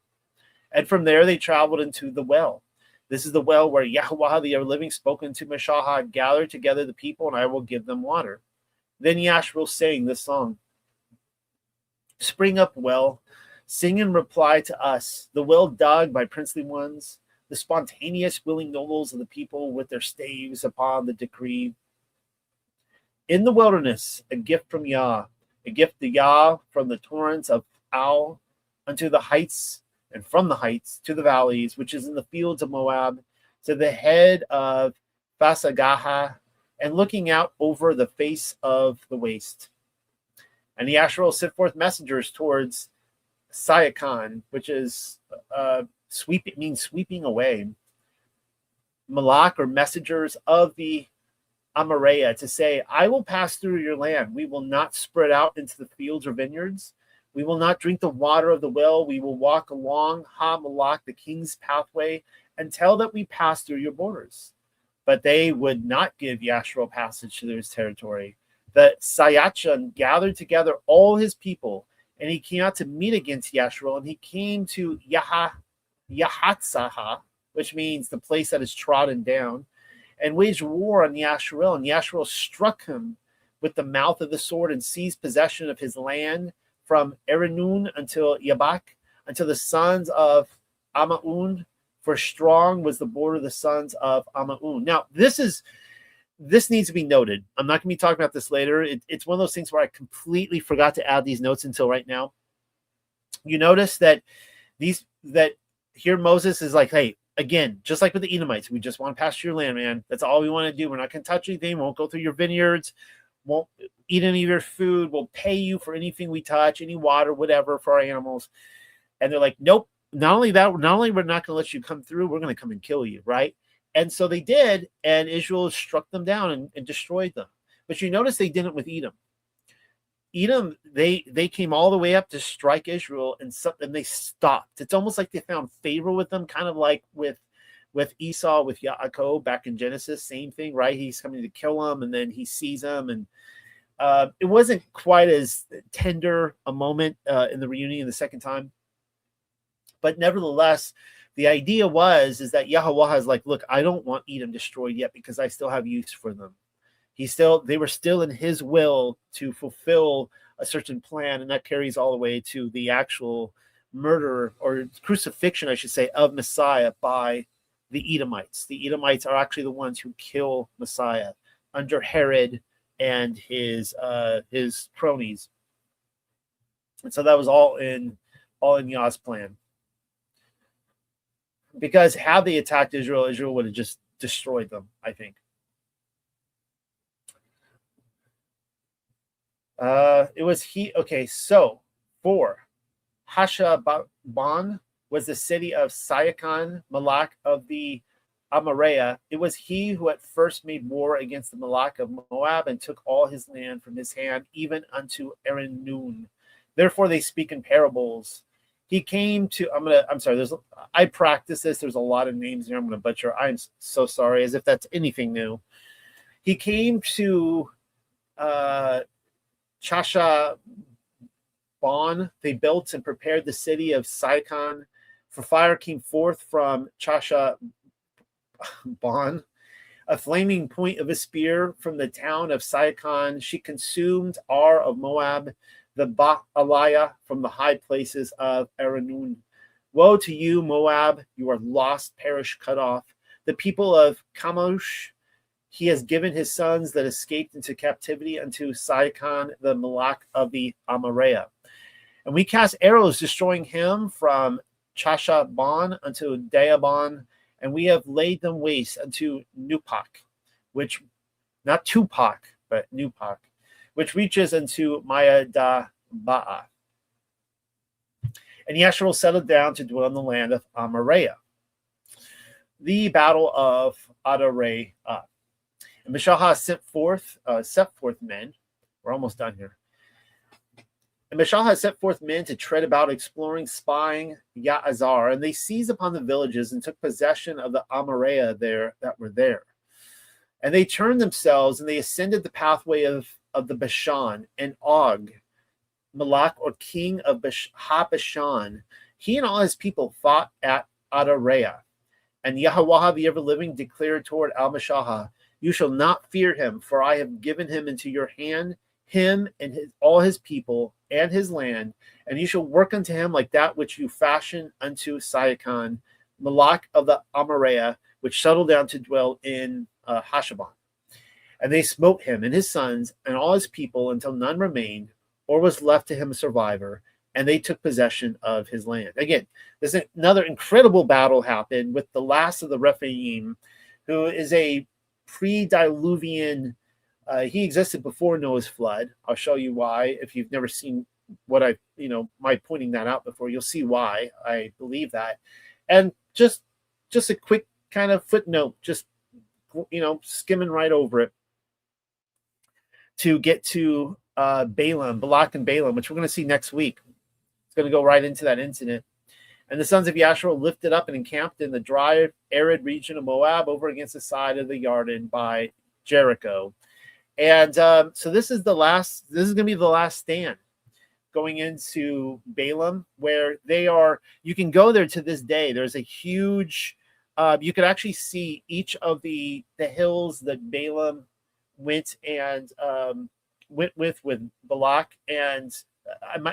And from there they traveled into the well. This is the well where Yahweh, the ever-living, spoke unto Meshach, gather together the people, and I will give them water. Then Yashua sang this song. Spring up well, sing in reply to us, the well dug by princely ones, the spontaneous willing nobles of the people with their staves upon the decree. In the wilderness, a gift from Yah, a gift to Yah from the torrents of Al unto the heights, and from the heights to the valleys, which is in the fields of Moab, to the head of Fasagaha, and looking out over the face of the waste. And Yashua sent forth messengers towards Sayakon, which is sweeping away. Malak, or messengers of the Amariah, to say, I will pass through your land. We will not spread out into the fields or vineyards. We will not drink the water of the well. We will walk along Ha-Malak, the king's pathway, until that we pass through your borders. But they would not give Yashua passage to his territory. The Sayachan gathered together all his people, and he came out to meet against Yashua, and he came to Yahatzaha, which means the place that is trodden down, and waged war on Yashua, and Yashua struck him with the mouth of the sword and seized possession of his land from Erinun until Yabak, until the sons of Amaun For strong was the border of the sons of Amaun. Now, this needs to be noted. I'm not going to be talking about this later. It's one of those things where I completely forgot to add these notes until right now. You notice that here Moses is like, hey, again, just like with the Edomites, we just want to pass your land, man. That's all we want to do. We're not going to touch anything. We won't go through your vineyards. Won't eat any of your food. We'll pay you for anything we touch, any water, whatever, for our animals. And they're like, nope. Not only we're not going to let you come through, we're going to come and kill you, right? And so they did, and Israel struck them down and destroyed them. But you notice they didn't with Edom. Edom, they came all the way up to strike Israel, and they stopped. It's almost like they found favor with them, kind of like with Esau, with Yaakov back in Genesis, same thing, right? He's coming to kill him, and then he sees him, and it wasn't quite as tender a moment in the reunion the second time. But nevertheless, the idea is that Yahweh is like, look, I don't want Edom destroyed yet because I still have use for them. They were still in his will to fulfill a certain plan, and that carries all the way to the actual murder or crucifixion, I should say, of Messiah by the Edomites. The Edomites are actually the ones who kill Messiah under Herod and his cronies. And so that was all in Yah's plan. Because had they attacked Israel, Israel would have just destroyed them, I think. So 4. Hashabon was the city of Syachan, Malak of the Amariah. It was he who at first made war against the Malak of Moab and took all his land from his hand, even unto Erenun. Therefore they speak in parables. He came to, I practice this. There's a lot of names here I'm going to butcher. I'm so sorry, as if that's anything new. He came to Chasha Bon. They built and prepared the city of Syachan. For fire came forth from Chasha Bon, a flaming point of a spear from the town of Syachan. She consumed Ar of Moab, the Ba'aliah from the high places of Erenun. Woe to you, Moab! You are lost, perished, cut off. The people of Kamosh, he has given his sons that escaped into captivity unto Syachan, the Malak of the Amariah. And we cast arrows, destroying him from Chashabon unto Daabon, and we have laid them waste unto Nupak, which, not Tupac, but Nupak, which reaches unto Mayadaba'a. And Yashurel settled down to dwell in the land of Amariah. The battle of Adarei. And Mishaha set forth men. We're almost done here. And Mishaha set forth men to tread about, exploring, spying Ya'azar, and they seized upon the villages and took possession of the Amariah there that were there. And they turned themselves and they ascended the pathway of the Bashan, and Og, Malak, or king of Ha-Bashan, he and all his people fought at Adarei. And Yahweh, the ever-living, declared toward Al-Mashaha, you shall not fear him, for I have given him into your hand, him and all his people and his land, and you shall work unto him like that which you fashion unto Syachan, Malak of the Amariah, which settled down to dwell in Hashabon. And they smote him and his sons and all his people until none remained, or was left to him a survivor, and they took possession of his land. Again, there's another incredible battle happened with the last of the Rephaim, who is a pre-diluvian. He existed before Noah's flood. I'll show you why. If you've never seen what my pointing that out before, you'll see why I believe that. And just a quick kind of footnote, just skimming right over it to get to Balak and Balaam, which we're going to see next week. It's going to go right into that incident. And the sons of Yashurel lifted up and encamped in the dry, arid region of Moab over against the side of the Yarden by Jericho. And so this is going to be the last stand going into Balaam, where they are. You can go there to this day. There's a huge, you could actually see each of the hills that Balaam went and went with Balak, and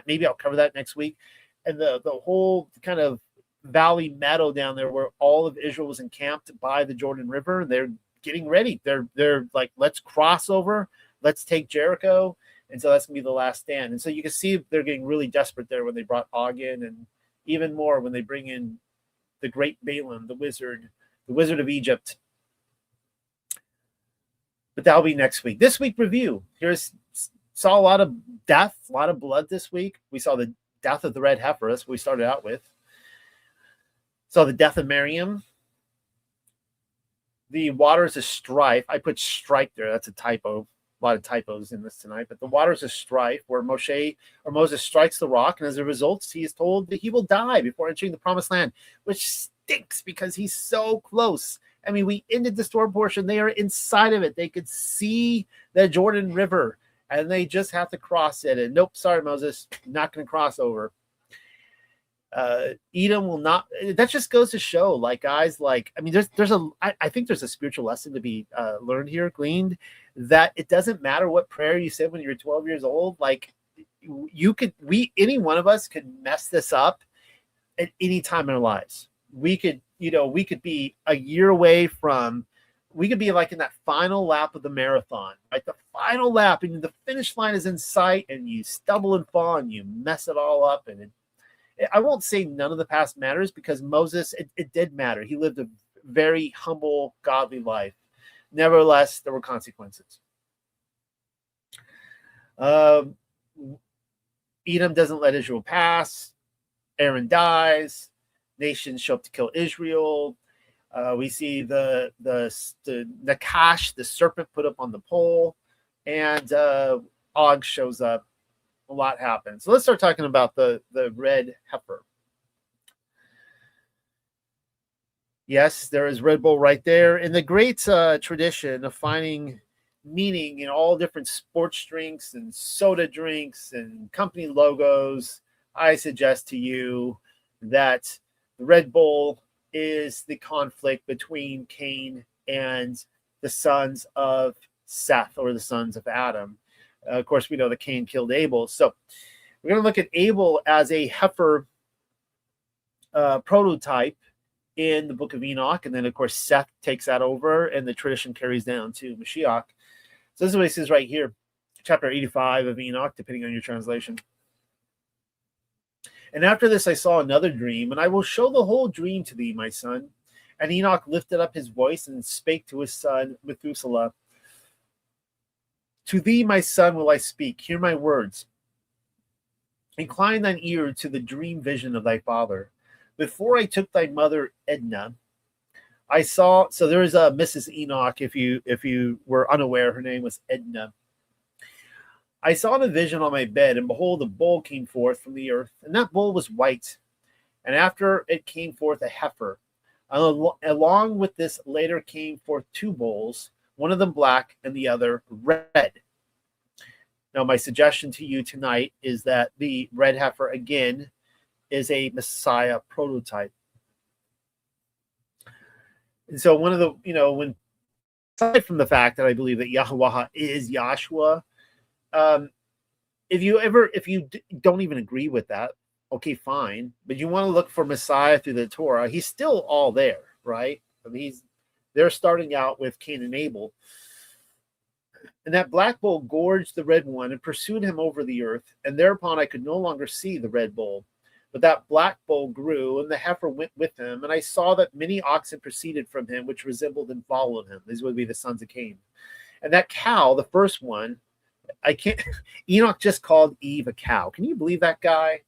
maybe I'll cover that next week. And the whole kind of valley meadow down there where all of Israel was encamped by the Jordan River. They're getting ready. They're like, let's cross over, let's take Jericho. And so that's gonna be the last stand. And so you can see they're getting really desperate there when they brought Og in, and even more when they bring in the great Balaam, the wizard of Egypt. But that'll be next week. This week review. Saw a lot of death, a lot of blood this week. We saw the death of the red heifer. That's what we started out with. Saw the death of Miriam. The waters of strife. I put strike there. That's a typo. A lot of typos in this tonight. But the waters of strife, where Moses strikes the rock, and as a result, he is told that he will die before entering the promised land, which stinks because he's so close. I mean, we ended the storm portion. They are inside of it. They could see the Jordan River, and they just have to cross it. And nope, sorry, Moses, not going to cross over. Edom will not. That just goes to show, like, guys, like, I mean, I think there's a spiritual lesson to be learned here, gleaned, that it doesn't matter what prayer you said when you're 12 years old. Like, any one of us could mess this up at any time in our lives. We could be a year away from, we could be like in that final lap of the marathon, right? The final lap, and the finish line is in sight, and you stumble and fall, and you mess it all up. And I won't say none of the past matters, because Moses, it did matter. He lived a very humble, godly life. Nevertheless, there were consequences. Edom doesn't let Israel pass. Aaron dies. Nations show up to kill Israel. We see the Nakash, the serpent, put up on the pole, and Og shows up. A lot happens. So let's start talking about the red heifer. Yes, there is Red Bull right there. In the great tradition of finding meaning in all different sports drinks and soda drinks and company logos, I suggest to you that the Red Bull is the conflict between Cain and the sons of Seth, or the sons of Adam. Of course, we know that Cain killed Abel. So we're going to look at Abel as a heifer prototype in the book of Enoch. And then, of course, Seth takes that over, and the tradition carries down to Mashiach. So this is what it says right here, chapter 85 of Enoch, depending on your translation. And after this, I saw another dream, and I will show the whole dream to thee, my son. And Enoch lifted up his voice and spake to his son Methuselah. To thee, my son, will I speak. Hear my words. Incline thine ear to the dream vision of thy father. Before I took thy mother Edna, I saw. So there is a Mrs. Enoch. If you were unaware, her name was Edna. I saw in a vision on my bed, and behold, a bull came forth from the earth, and that bull was white. And after it came forth a heifer. Along with this later came forth two bulls, one of them black and the other red. Now, my suggestion to you tonight is that the red heifer, again, is a Messiah prototype. And so one of the, when, aside from the fact that I believe that Yahweh is Yahshua, if you don't even agree with that, okay, fine. But you want to look for Messiah through the Torah, he's still all there, right? I mean, they're starting out with Cain and Abel. And that black bull gorged the red one and pursued him over the earth. And thereupon I could no longer see the red bull. But that black bull grew, and the heifer went with him. And I saw that many oxen proceeded from him, which resembled and followed him. These would be the sons of Cain. And that cow, the first one, Enoch just called Eve a cow. Can you believe that guy?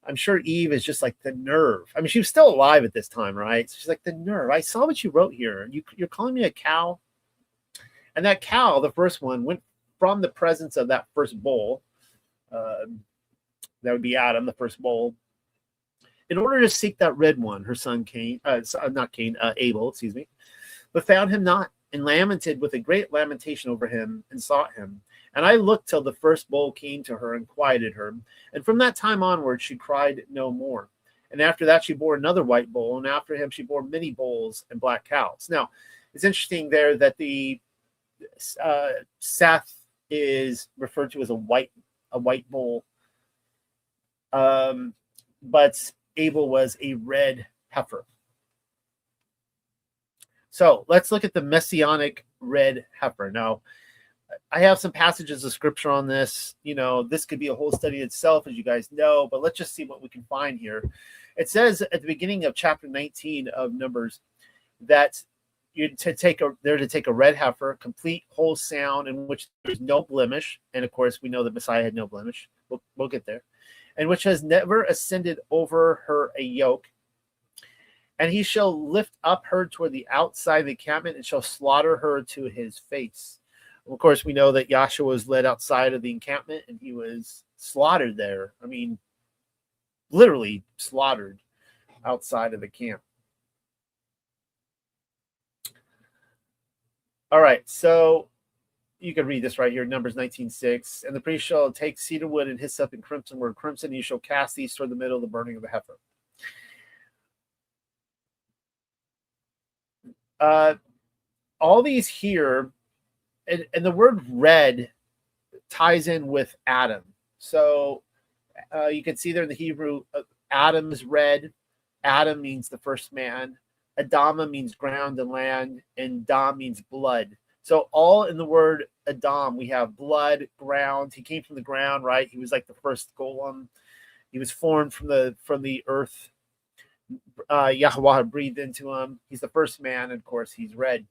I'm sure Eve is just like the nerve. I mean, she was still alive at this time, right? So she's like, the nerve. I saw what you wrote here. You're calling me a cow? And that cow, the first one, went from the presence of that first bull. That would be Adam, the first bull, in order to seek that red one, her son Abel, excuse me, but found him not, and lamented with a great lamentation over him, and sought him. And I looked till the first bull came to her and quieted her. And from that time onward, she cried no more. And after that, she bore another white bull. And after him, she bore many bulls and black cows. Now, it's interesting there that the Seth is referred to as a white bull. But Abel was a red heifer. So let's look at the messianic red heifer. Now, I have some passages of scripture on this. This could be a whole study itself, as you guys know, but let's just see what we can find here. It says at the beginning of chapter 19 of Numbers that they're to take a red heifer, complete, whole sound, in which there's no blemish. And of course, we know that Messiah had no blemish. We'll get there. And which has never ascended over her a yoke. And he shall lift up her toward the outside of the encampment and shall slaughter her to his face. Of course, we know that Yahshua was led outside of the encampment and he was slaughtered there. I mean, literally slaughtered outside of the camp. All right, so you can read this right here, Numbers 19:6. And the priest shall take cedar wood and hyssop and crimson word crimson, and you shall cast these toward the middle of the burning of the heifer. All these here, and the word red ties in with Adam. So you can see there in the Hebrew, Adam is red. Adam means the first man. Adama means ground and land, and Dam means blood. So all in the word Adam, we have blood, ground. He came from the ground, right? He was like the first golem. He was formed from the earth. Yahweh breathed into him. He's the first man, and of course, he's red.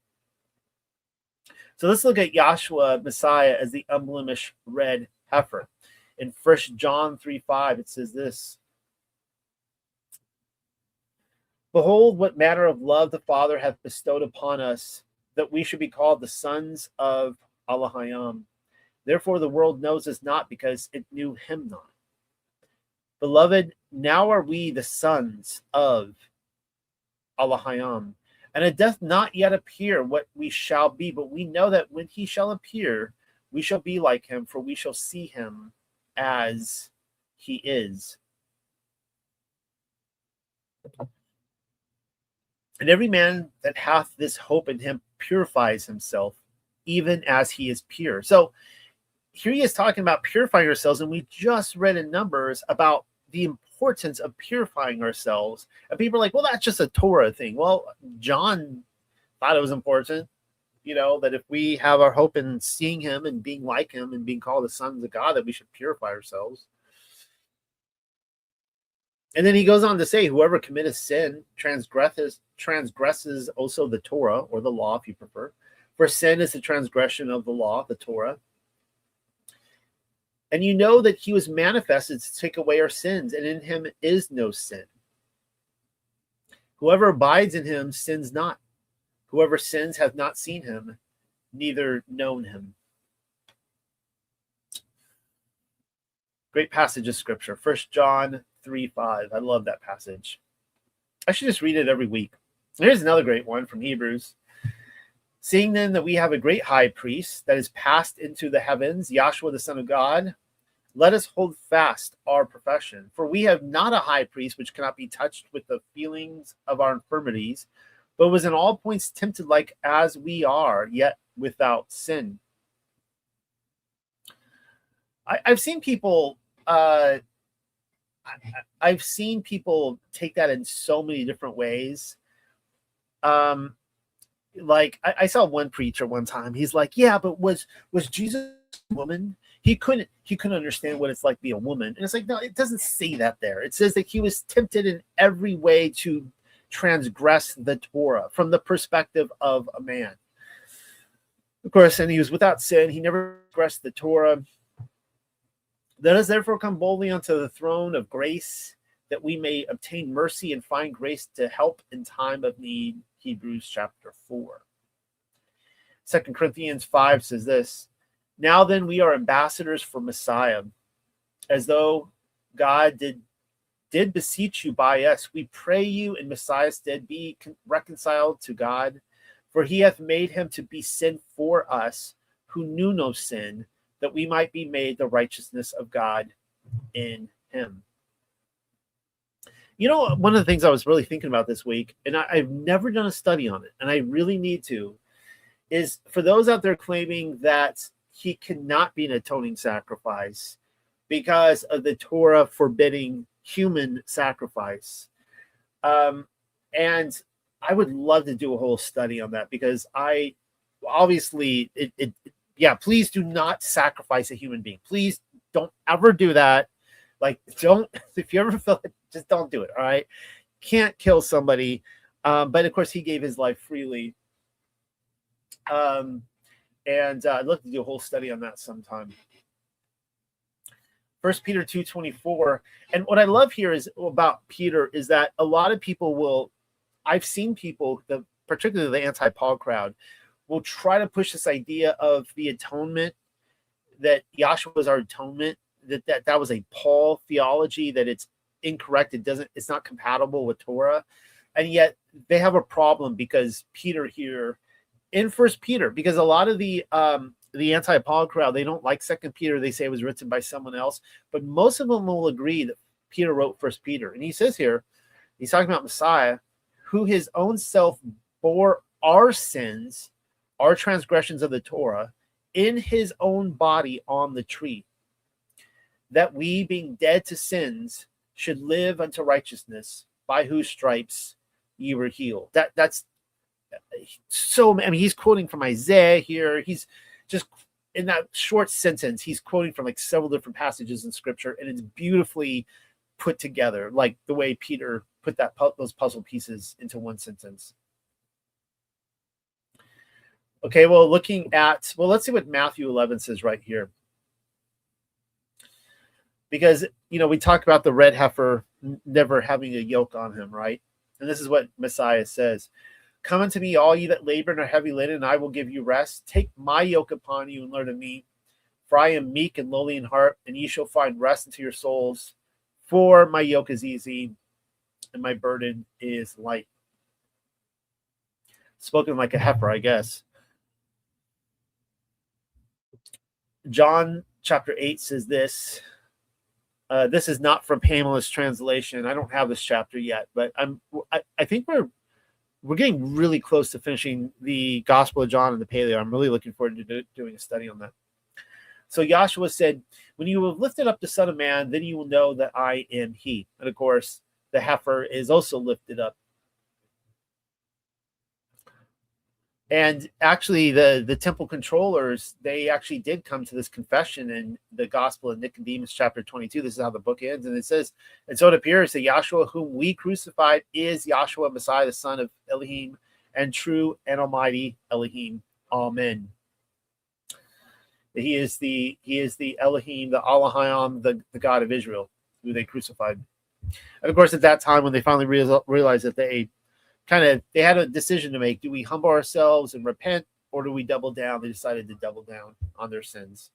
So let's look at Yahshua, Messiah, as the unblemished red heifer. In 1 John 3:5, it says this: Behold, what manner of love the Father hath bestowed upon us, that we should be called the sons of Elohim. Therefore the world knows us not, because it knew him not. Beloved, now are we the sons of Elohim, and it doth not yet appear what we shall be, but we know that when he shall appear, we shall be like him, for we shall see him as he is. And every man that hath this hope in him purifies himself, even as he is pure. So here he is talking about purifying ourselves, and we just read in Numbers about the importance of purifying ourselves. And people are like, well, that's just a Torah thing. Well, John thought it was important, that if we have our hope in seeing him and being like him and being called the sons of God, that we should purify ourselves. And then he goes on to say, whoever committeth sin transgresses also the Torah, or the law, if you prefer. For sin is the transgression of the law, the Torah. And you know that he was manifested to take away our sins, and in him is no sin. Whoever abides in him sins not. Whoever sins hath not seen him, neither known him. Great passage of scripture, 1 John 3:5. I love that passage. I should just read it every week. Here's another great one from Hebrews. Seeing then that we have a great high priest that is passed into the heavens, Yahshua the Son of God, let us hold fast our profession. For we have not a high priest which cannot be touched with the feelings of our infirmities, but was in all points tempted like as we are, yet without sin. I've seen people take that in so many different ways. Like I saw one preacher one time. He's like, yeah, but was Jesus a woman? He couldn't understand what it's like to be a woman. And it's like, no, it doesn't say that there. It says that he was tempted in every way to transgress the Torah from the perspective of a man. Of course, and he was without sin. He never transgressed the Torah. Let us therefore come boldly unto the throne of grace, that we may obtain mercy and find grace to help in time of need. Hebrews chapter 4. 2 Corinthians 5 says this: Now then we are ambassadors for Messiah, as though God did beseech you by us. We pray you in Messiah's stead, be reconciled to God, for he hath made him to be sin for us, who knew no sin, that we might be made the righteousness of God in him. One of the things I was really thinking about this week, and I've never done a study on it, and I really need to, is for those out there claiming that he cannot be an atoning sacrifice because of the Torah forbidding human sacrifice. And I would love to do a whole study on that, because I obviously please do not sacrifice a human being. Please don't ever do that. Like, if you ever feel it, just don't do it. All right. Can't kill somebody. But of course he gave his life freely. And I'd love to do a whole study on that sometime. 1 Peter 2:24. And what I love here is about Peter is that a lot of people I've seen people, particularly the anti-Paul crowd, will try to push this idea of the atonement, that Yahshua was our atonement, that was a Paul theology, that it's incorrect. It's not compatible with Torah. And yet they have a problem because Peter here in 1 Peter, because a lot of the anti-Paul crowd, they don't like 2 Peter. They say it was written by someone else, but most of them will agree that Peter wrote 1 Peter. And he says here, he's talking about Messiah, who his own self bore our sins, our transgressions of the Torah, in his own body on the tree, that we, being dead to sins, should live unto righteousness, by whose stripes ye were healed. That's so, I mean, he's quoting from Isaiah here. He's just, in that short sentence, he's quoting from like several different passages in scripture, and it's beautifully put together, like the way Peter put those puzzle pieces into one sentence. Okay, well, let's see what Matthew 11 says right here. Because, we talk about the red heifer never having a yoke on him, right? And this is what Messiah says. Come unto me, all ye that labor and are heavy laden, and I will give you rest. Take my yoke upon you and learn of me, for I am meek and lowly in heart, and ye shall find rest unto your souls. For my yoke is easy, and my burden is light. Spoken like a heifer, I guess. John chapter 8 says this. This is not from Pamela's translation. I don't have this chapter yet, but I think we're getting really close to finishing the Gospel of John and the Paleo. I'm really looking forward to doing a study on that. So Yahshua said, when you have lifted up the Son of Man, then you will know that I am he. And of course, the heifer is also lifted up. And actually, the temple controllers, they actually did come to this confession in the Gospel of Nicodemus, chapter 22. This is how the book ends. And it says, and so it appears that Yahshua, whom we crucified, is Yahshua Messiah, the son of Elohim, and true and almighty Elohim. Amen. He is the Elohim, the Elohim, the God of Israel, who they crucified. And of course, at that time, when they finally realized that they had a decision to make. Do we humble ourselves and repent, or do we double down? They decided to double down on their sins.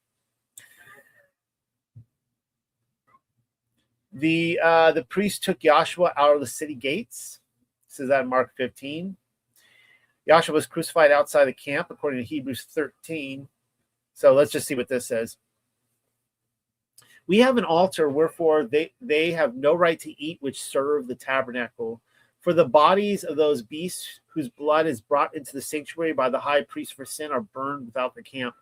The priest took Yahshua out of the city gates. It says that in Mark 15. Yahshua was crucified outside the camp, according to Hebrews 13. So let's just see what this says. We have an altar, wherefore they have no right to eat which serve the tabernacle. For the bodies of those beasts whose blood is brought into the sanctuary by the high priest for sin are burned without the camp.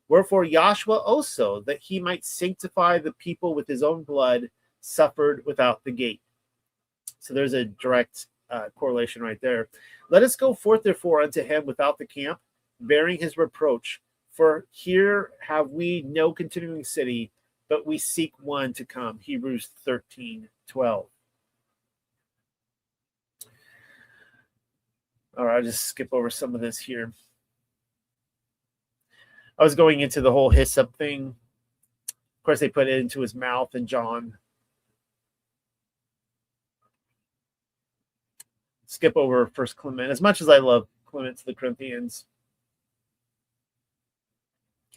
Wherefore Yahshua also, that he might sanctify the people with his own blood, suffered without the gate. So there's a direct correlation right there. Let us go forth therefore unto him without the camp, bearing his reproach. For here have we no continuing city, but we seek one to come. Hebrews 13:12. All right, I'll just skip over some of this here. I was going into the whole hyssop thing. Of course, they put it into his mouth in John. Skip over First Clement. As much as I love Clement to the Corinthians.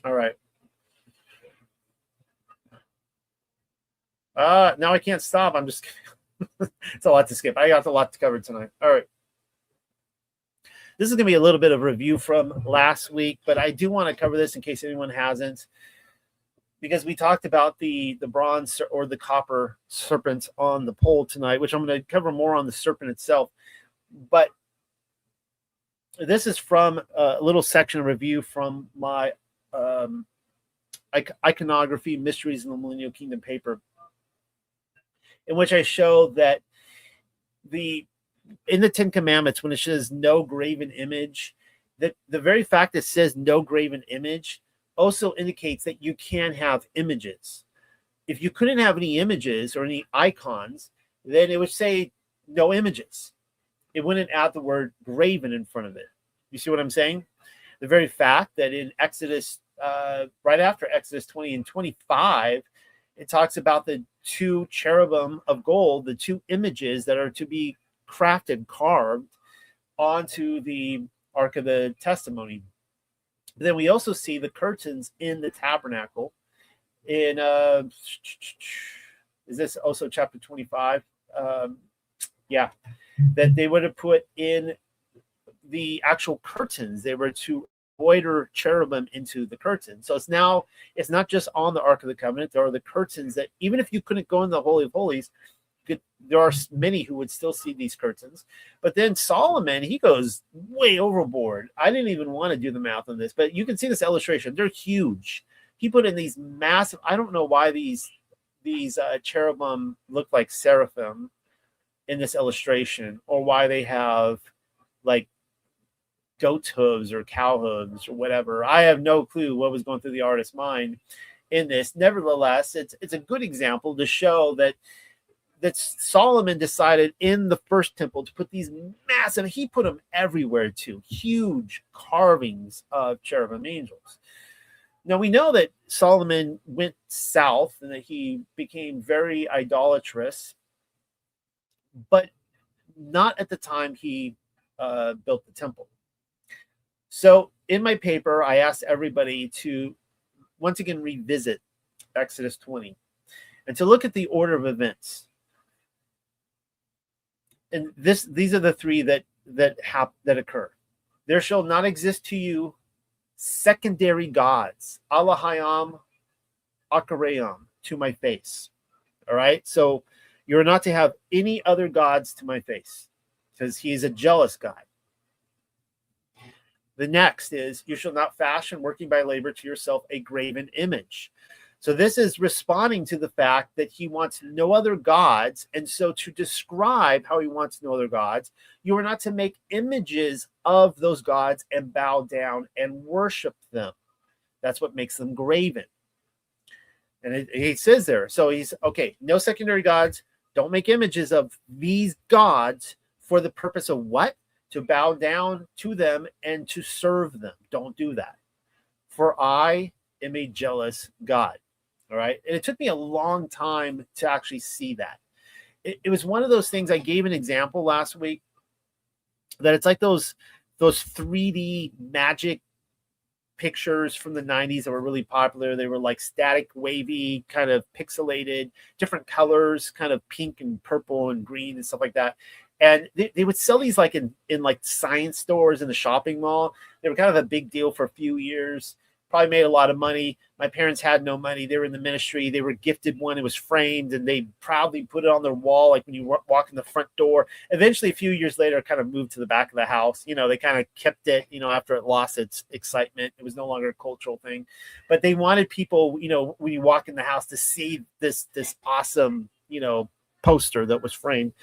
All right. Now I can't stop. I'm just kidding. It's a lot to skip. I got a lot to cover tonight. All right. This is going to be a little bit of review from last week, but I do want to cover this in case anyone hasn't, because we talked about the bronze or the copper serpent on the pole tonight, which I'm going to cover more on the serpent itself. But this is from a little section of review from my iconography, Mysteries in the Millennial Kingdom paper. in which I show that in the Ten Commandments, when it says no graven image, that the very fact that it says no graven image also indicates that you can have images. If you couldn't have any images or any icons, then it would say no images. It wouldn't add the word graven in front of it. You see what I'm saying? The very fact that in Exodus, right after Exodus 20 and 25, it talks about the two cherubim of gold, the two images that are to be crafted, carved onto the Ark of the Testimony. Then we also see the curtains in the tabernacle in is this also chapter 25? Yeah, that they would have put in the actual curtains. They were to embroider cherubim into the curtain. So it's not just on the Ark of the Covenant. There are the curtains that even if you couldn't go in the Holy of Holies, there are many who would still see these curtains. But then Solomon, he goes way overboard. I didn't even want to do the math on this, but you can see this illustration. They're huge. He put in these massive, I don't know why these cherubim look like seraphim in this illustration, or why they have like goat hooves or cow hooves or whatever. I have no clue what was going through the artist's mind in this. Nevertheless, it's a good example to show that Solomon decided in the first temple to put these massive, he put them everywhere too, huge carvings of cherubim angels. Now we know that Solomon went south and that he became very idolatrous, but not at the time he built the temple. So in my paper, I asked everybody to once again revisit Exodus 20 and to look at the order of events. And these are the three that occur. There shall not exist to you secondary gods, Alahayam, Akarayam, to my face. All right. So you're not to have any other gods to my face, because he is a jealous God. The next is, you shall not fashion, working by labor, to yourself a graven image. So this is responding to the fact that he wants no other gods. And so to describe how he wants no other gods, you are not to make images of those gods and bow down and worship them. That's what makes them graven. And he says there, so he's, okay, no secondary gods. Don't make images of these gods for the purpose of what? To bow down to them and to serve them. Don't do that. For I am a jealous God. All right. And it took me a long time to actually see that. It was one of those things. I gave an example last week that it's like those 3D magic pictures from the 90s that were really popular. They were like static, wavy, kind of pixelated, different colors, kind of pink and purple and green and stuff like that. And they would sell these like in like science stores in the shopping mall. They were kind of a big deal for a few years. Probably made a lot of money. My parents had no money. They were in the ministry. They were gifted one. It was framed, and they proudly put it on their wall, like when you walk in the front door. Eventually, a few years later, it kind of moved to the back of the house. You know, they kind of kept it, you know, after it lost its excitement. It was no longer a cultural thing. But they wanted people, you know, when you walk in the house to see this awesome, you know, poster that was framed.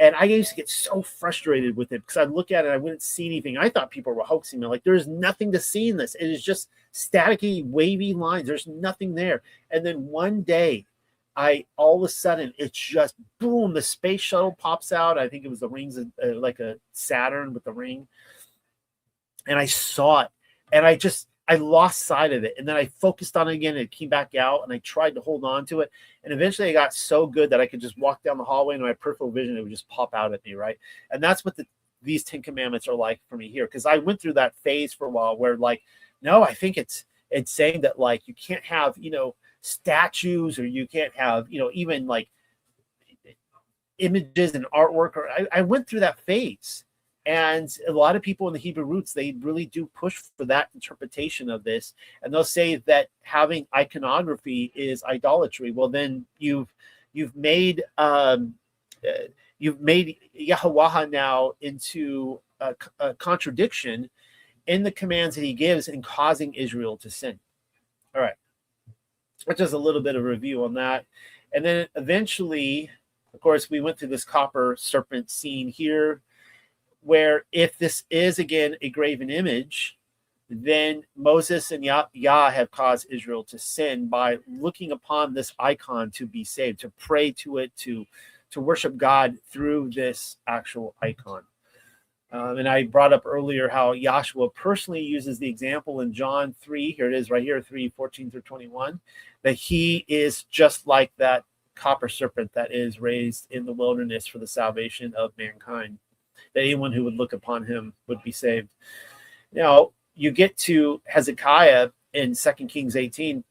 And I used to get so frustrated with it because I'd look at it, I wouldn't see anything. I thought people were hoaxing me. Like, there's nothing to see in this. It is just staticky, wavy lines. There's nothing there. And then one day, all of a sudden, it's just boom, the space shuttle pops out. I think it was the rings, like a Saturn with the ring. And I saw it. And I lost sight of it. And then I focused on it again, and it came back out, and I tried to hold on to it. And eventually I got so good that I could just walk down the hallway, and my peripheral vision, it would just pop out at me, right? And that's what these 10 commandments are like for me here. Because I went through that phase for a while where, like, no, I think it's saying that, like, you can't have, you know, statues, or you can't have, you know, even like images and artwork. Or I went through that phase. And a lot of people in the Hebrew roots, they really do push for that interpretation of this. And they'll say that having iconography is idolatry. Well, then you've made Yahweh now into a contradiction in the commands that he gives and causing Israel to sin. All right. That's just a little bit of review on that. And then eventually, of course, we went through this copper serpent scene here, where if this is again a graven image, then Moses and Yah have caused Israel to sin by looking upon this icon to be saved, to pray to it, to worship God through this actual icon. And I brought up earlier how Yahshua personally uses the example in John 3, here it is right here, 3:14 through 21, that he is just like that copper serpent that is raised in the wilderness for the salvation of mankind, that anyone who would look upon him would be saved. Now, you get to Hezekiah in 2 Kings 18.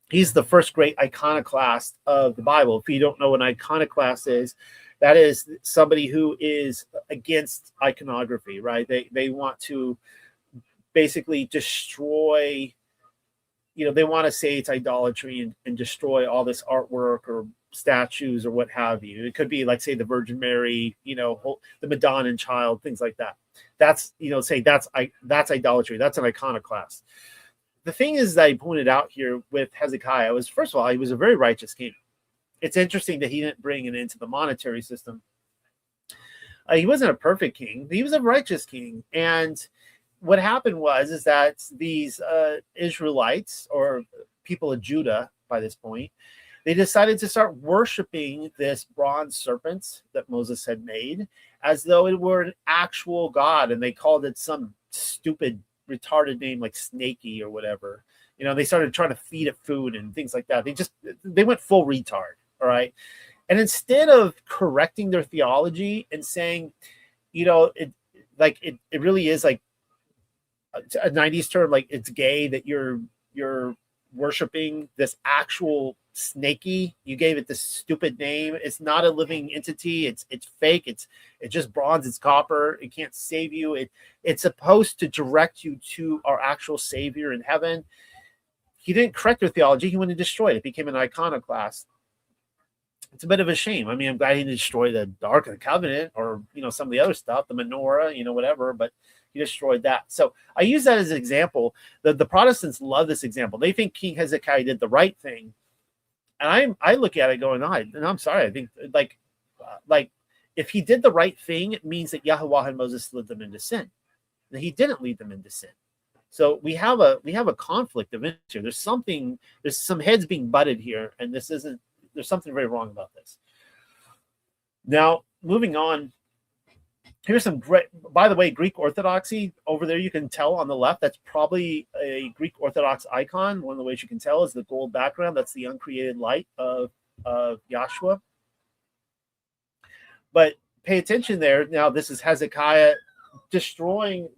He's the first great iconoclast of the Bible. If you don't know what an iconoclast is, that is somebody who is against iconography, right? They want to basically destroy, they want to say it's idolatry and destroy all this artwork or statues or what have you. It could be like, say, the Virgin Mary, the Madonna child, things like that. That's, say that's idolatry. That's an iconoclast. The thing is that I pointed out here with Hezekiah was, first of all, he was a very righteous king. It's interesting that he didn't bring it into the monetary system. He wasn't a perfect king. He was a righteous king. And what happened is that these Israelites, or people of Judah by this point, they decided to start worshiping this bronze serpent that Moses had made as though it were an actual god. And they called it some stupid, retarded name like Snaky or whatever. They started trying to feed it food and things like that. They went full retard. All right. And instead of correcting their theology and saying, it really is like a 90s term, like it's gay that you're worshiping this actual Snaky. You gave it this stupid name. It's not a living entity. It's fake. It's just bronze. It's copper. It can't save you. It's supposed to direct you to our actual Savior in heaven. He didn't correct their theology. He went and destroyed it. It became an iconoclast. It's a bit of a shame. I mean, I'm glad he didn't destroy the Ark of the Covenant or, some of the other stuff, the menorah, whatever, but he destroyed that. So I use that as an example. The Protestants love this example. They think King Hezekiah did the right thing. And I look at it going, I'm sorry. I think like if he did the right thing, it means that Yahweh and Moses led them into sin. And he didn't lead them into sin. So we have a conflict of interest. There's some heads being butted here, and there's something very wrong about this. Now, moving on, here's some great, by the way, Greek Orthodoxy over there. You can tell on the left, that's probably a Greek Orthodox icon. One of the ways you can tell is the gold background. That's the uncreated light of Yahshua. But pay attention there. Now, this is Hezekiah destroying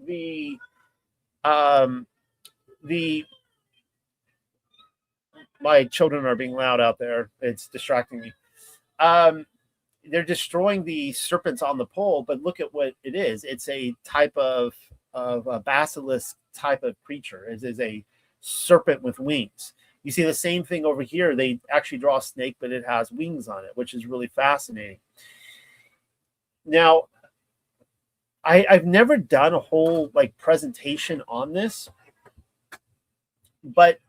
my children are being loud out there. It's distracting me. They're destroying the serpents on the pole, but look at what it is. It's a type of a basilisk type of creature. It is a serpent with wings. You see the same thing over here. They actually draw a snake, but it has wings on it, which is really fascinating. Now, I've never done a whole presentation on this, but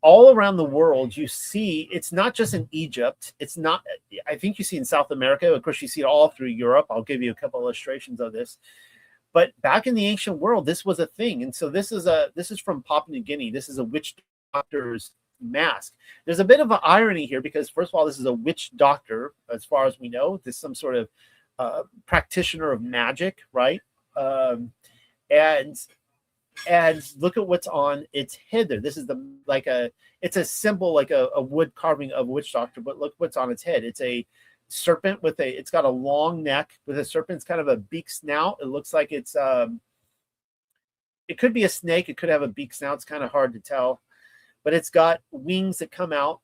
all around the world, you see, it's not just in Egypt. It's not, I think you see in South America. Of course, you see it all through Europe. I'll give you a couple illustrations of this. But back in the ancient world, this was a thing. And so this is from Papua New Guinea. This is a witch doctor's mask. There's a bit of an irony here because, first of all, this is a witch doctor, as far as we know. This is some sort of practitioner of magic, right? And look at what's on its head there. This is it's a symbol, like a wood carving of a witch doctor, but look what's on its head. It's a serpent it's got a long neck with a serpent's kind of a beak snout. It looks like it could be a snake. It could have a beak snout. It's kind of hard to tell, but it's got wings that come out.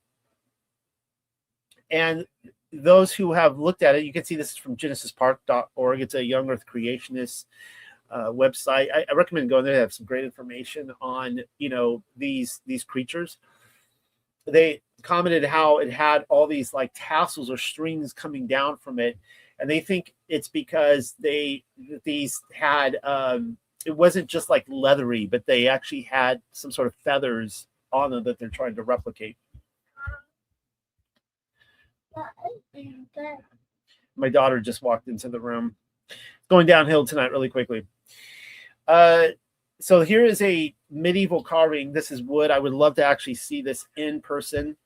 And those who have looked at it, you can see this is from genesispark.org. It's a young earth creationist website. I recommend going there. They have some great information on these creatures. They commented how it had all these tassels or strings coming down from it, and they think it's because these had it wasn't just leathery, but they actually had some sort of feathers on them that they're trying to replicate. My daughter just walked into the room. Going downhill tonight really quickly. So here is a medieval carving. This is wood. I would love to actually see this in person.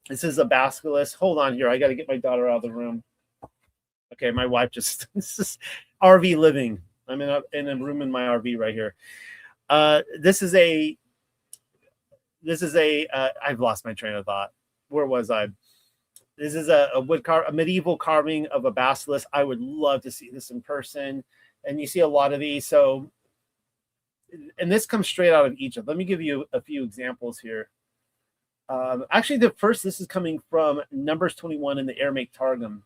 This is a basilisk. Hold on here. I got to get my daughter out of the room. Okay, my wife just this is RV living. I'm in a room in my RV right here. This is a I've lost my train of thought. Where was I? This is a medieval carving of a basilisk. I would love to see this in person. And you see a lot of these. So, and this comes straight out of Egypt. Let me give you a few examples here. Actually, this is coming from Numbers 21 in the Aramaic Targum.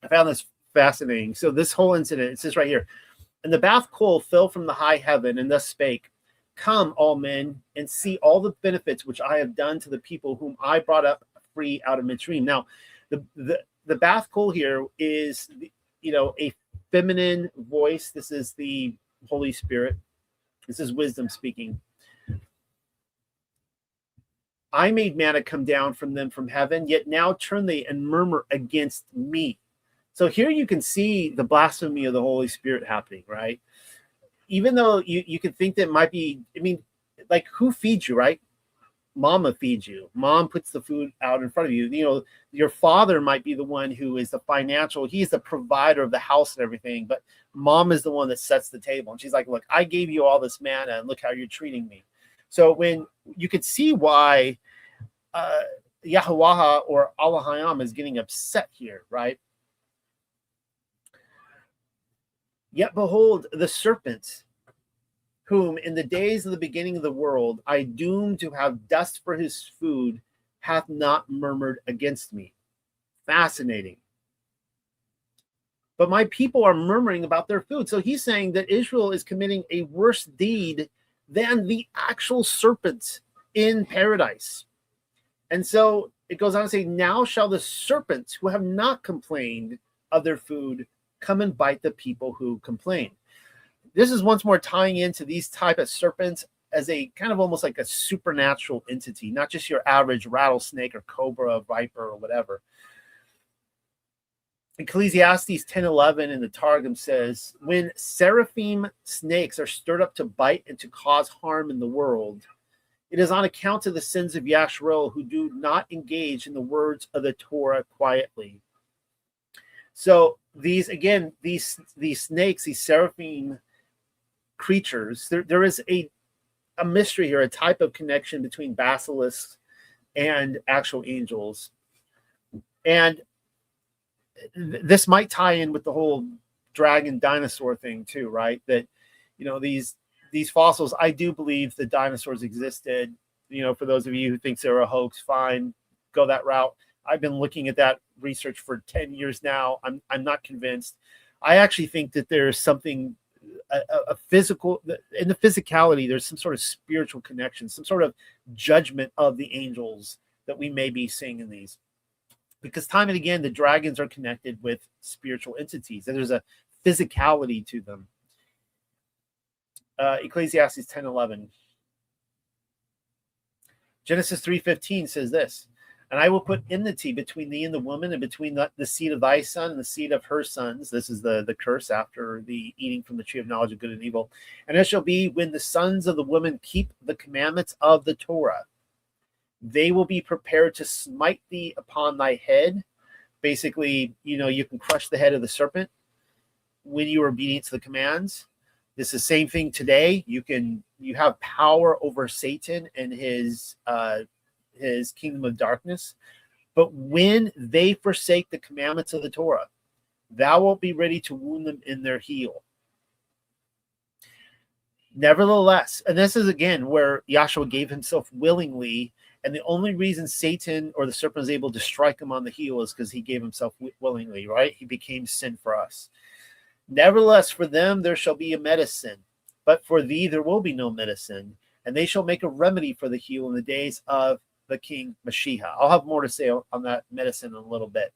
I found this fascinating. So this whole incident, it says right here, and the bath coal fell from the high heaven and thus spake, come, all men, and see all the benefits which I have done to the people whom I brought up free out of Mitzrayim. Now, the bath coal here is, a feminine voice. This is the Holy Spirit. This is wisdom speaking. I made manna come down from them from heaven, yet now turn they and murmur against me. So here you can see the blasphemy of the Holy Spirit happening, right? Even though you can think that it might be, like, who feeds you, right? Mama feeds you. Mom puts the food out in front of you. Your father might be the one who is he's the provider of the house and everything, but mom is the one that sets the table. And she's like, look, I gave you all this manna and look how you're treating me. So when you could see why Yahweh or Allahayam is getting upset here, right? Yet behold, the serpent, whom in the days of the beginning of the world I doomed to have dust for his food, hath not murmured against me. Fascinating. But my people are murmuring about their food. So he's saying that Israel is committing a worse deed than the actual serpent in paradise. And so it goes on to say, now shall the serpents who have not complained of their food come and bite the people who complain. This is once more tying into these type of serpents as a kind of almost like a supernatural entity, not just your average rattlesnake or cobra or viper or whatever. Ecclesiastes 10:11 in the Targum says, when seraphim snakes are stirred up to bite and to cause harm in the world, it is on account of the sins of Yasharel who do not engage in the words of the Torah quietly. So these snakes, these seraphim creatures, there is a mystery here, a type of connection between basilisks and actual angels. And this might tie in with the whole dragon dinosaur thing too, right? That, these fossils, I do believe that dinosaurs existed. For those of you who think they're a hoax, fine, go that route. I've been looking at that research for 10 years now. I'm not convinced. I actually think that there's something, a physical, in the physicality, there's some sort of spiritual connection, some sort of judgment of the angels that we may be seeing in these. Because time and again, the dragons are connected with spiritual entities, and there's a physicality to them. Ecclesiastes 10:11. Genesis 3:15 says this, and I will put enmity between thee and the woman, and between the seed of thy son and the seed of her sons. This is the curse after the eating from the tree of knowledge of good and evil. And it shall be when the sons of the woman keep the commandments of the Torah, they will be prepared to smite thee upon thy head. Basically, you can crush the head of the serpent when you are obedient to the commands. This is the same thing today. You have power over Satan and his kingdom of darkness. But when they forsake the commandments of the Torah, thou wilt be ready to wound them in their heel. Nevertheless, and this is again where Yahshua gave himself willingly, and the only reason Satan or the serpent was able to strike him on the heel is because he gave himself willingly, right? He became sin for us. Nevertheless, for them there shall be a medicine, but for thee there will be no medicine, and they shall make a remedy for the heel in the days of the King Mashiach. I'll have more to say on that medicine in a little bit.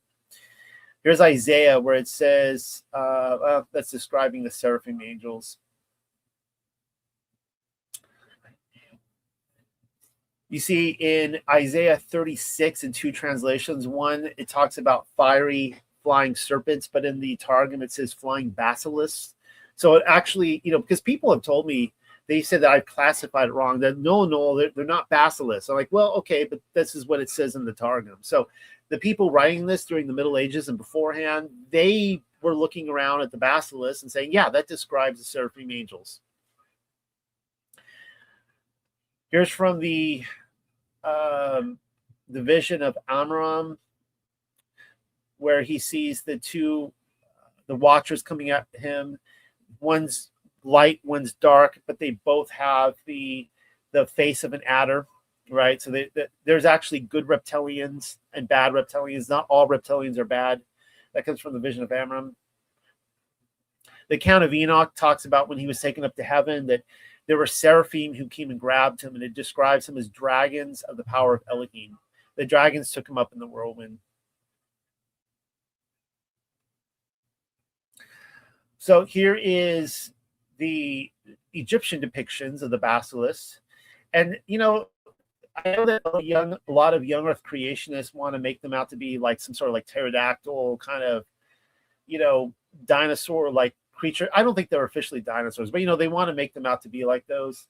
Here's Isaiah where it says, that's describing the seraphim angels. You see in Isaiah 36 in two translations. One, it talks about fiery flying serpents, but in the Targum it says flying basilisks. So it actually, because people have told me, they said that I've classified it wrong, that no, they're not basilisks. I'm like, well, okay, but this is what it says in the Targum. So the people writing this during the Middle Ages and beforehand, they were looking around at the basilisks and saying, yeah, that describes the seraphim angels. Here's from the vision of Amram, where he sees the watchers coming at him. One's light, one's dark, but they both have the face of an adder, right? So there's actually good reptilians and bad reptilians. Not all reptilians are bad. That comes from the vision of Amram. The account of Enoch talks about when he was taken up to heaven that there were seraphim who came and grabbed him, and it describes him as dragons of the power of Elohim. The dragons took him up in the whirlwind. So here is the Egyptian depictions of the basilisks. And, I know that a lot of young earth creationists want to make them out to be like some sort of like pterodactyl kind of, dinosaur-like creature. I don't think they're officially dinosaurs, but, they want to make them out to be like those.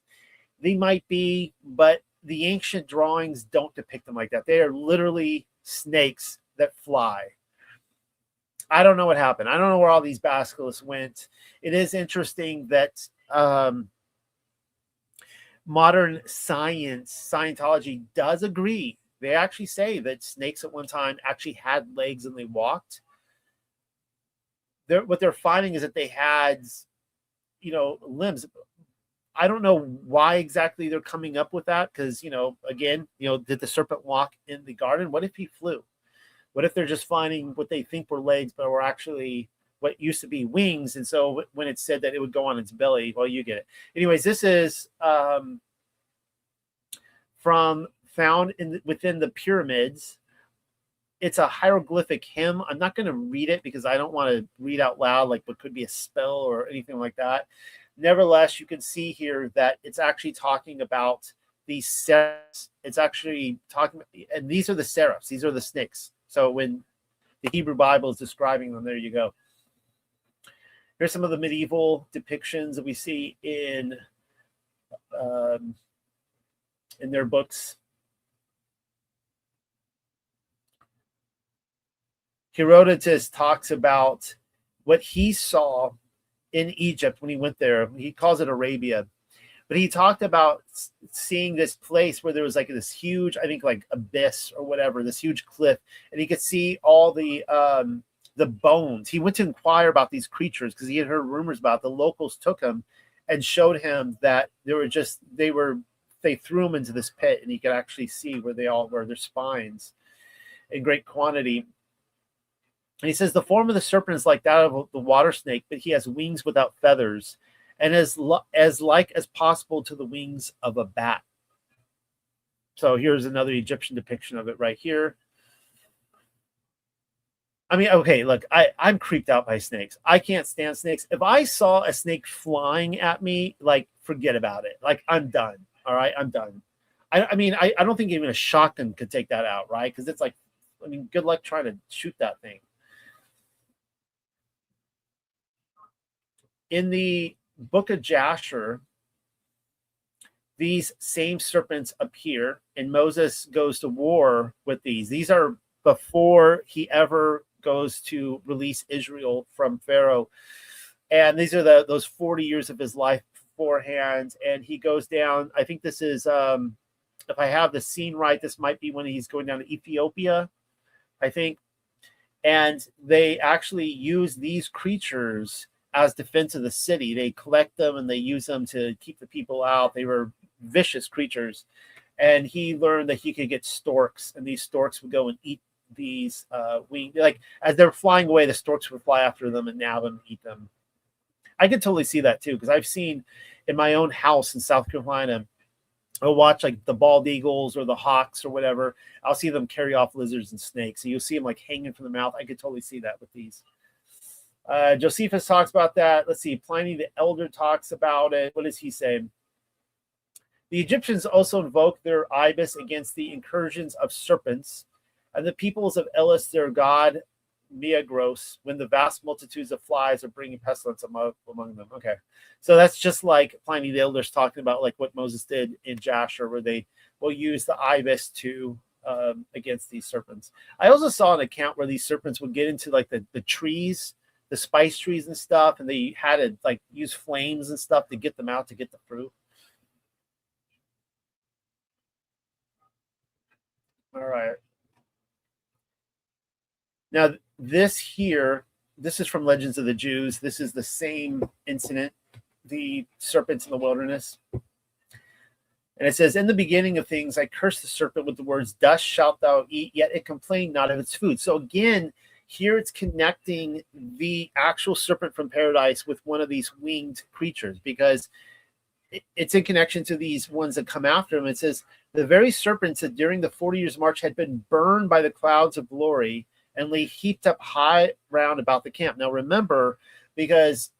They might be, but the ancient drawings don't depict them like that. They are literally snakes that fly. I don't know what happened. I don't know where all these basilisks went. It is interesting that modern Scientology does agree. They actually say that snakes at one time actually had legs and they walked. What they're finding is that they had, limbs. I don't know why exactly they're coming up with that because, again, did the serpent walk in the garden? What if he flew? What if they're just finding what they think were legs, but were actually what used to be wings? And so when it said that it would go on its belly, well, you get it. Anyways, this is found within the pyramids. It's a hieroglyphic hymn. I'm not going to read it because I don't want to read out loud like what could be a spell or anything like that. Nevertheless, you can see here that it's actually talking about these seraphs. It's actually talking, and these are the seraphs. These are the snakes. So when the Hebrew Bible is describing them, there you go. Here's some of the medieval depictions that we see in their books. Herodotus talks about what he saw in Egypt when he went there. He calls it Arabia. But he talked about seeing this place where there was like this huge, I think like abyss or whatever, this huge cliff, and he could see all the bones. He went to inquire about these creatures because he had heard rumors about it. The locals took him and showed him that they threw him into this pit, and he could actually see where they all were, their spines in great quantity. And he says the form of the serpent is like that of the water snake, but he has wings without feathers, and as like as possible to the wings of a bat. So here's another Egyptian depiction of it right here. I mean, okay, look, I'm creeped out by snakes. I can't stand snakes. If I saw a snake flying at me, like, forget about it. Like, I'm done. All right, I'm done. I mean, I don't think even a shotgun could take that out, right? Because it's like, I mean, good luck trying to shoot that thing. In the book of Jasher, these same serpents appear, and Moses goes to war with these. These are before he ever goes to release Israel from Pharaoh. And these are those 40 years of his life beforehand. And he goes down, I think this is, if I have the scene right, this might be when he's going down to Ethiopia, I think. And they actually use these creatures as defense of the city. They collect them and they use them to keep the people out. They were vicious creatures. And he learned that he could get storks, and these storks would go and eat these wings. Like, as they're flying away, the storks would fly after them and nab them and eat them. I could totally see that too, because I've seen in my own house in South Carolina, I'll watch like the bald eagles or the hawks or whatever. I'll see them carry off lizards and snakes. So you'll see them like hanging from the mouth. I could totally see that with these. Josephus talks about that. Let's see. Pliny the Elder talks about it. What does he say? The Egyptians also invoked their ibis against the incursions of serpents, and the peoples of Elis, their god, Miagros, when the vast multitudes of flies are bringing pestilence among them. Okay, so that's just like Pliny the Elder's talking about, like what Moses did in Jasher, where they will use the ibis to against these serpents. I also saw an account where these serpents would get into like the trees, the spice trees and stuff, and they had to like use flames and stuff to get them out to get the fruit. All right. Now, this here, this is from Legends of the Jews. This is the same incident, the serpents in the wilderness. And it says, in the beginning of things, I cursed the serpent with the words, dust shalt thou eat, yet it complained not of its food. So again, here it's connecting the actual serpent from paradise with one of these winged creatures, because it's in connection to these ones that come after him. It says, the very serpents that during the 40 years march had been burned by the clouds of glory and lay heaped up high round about the camp. Now remember, because,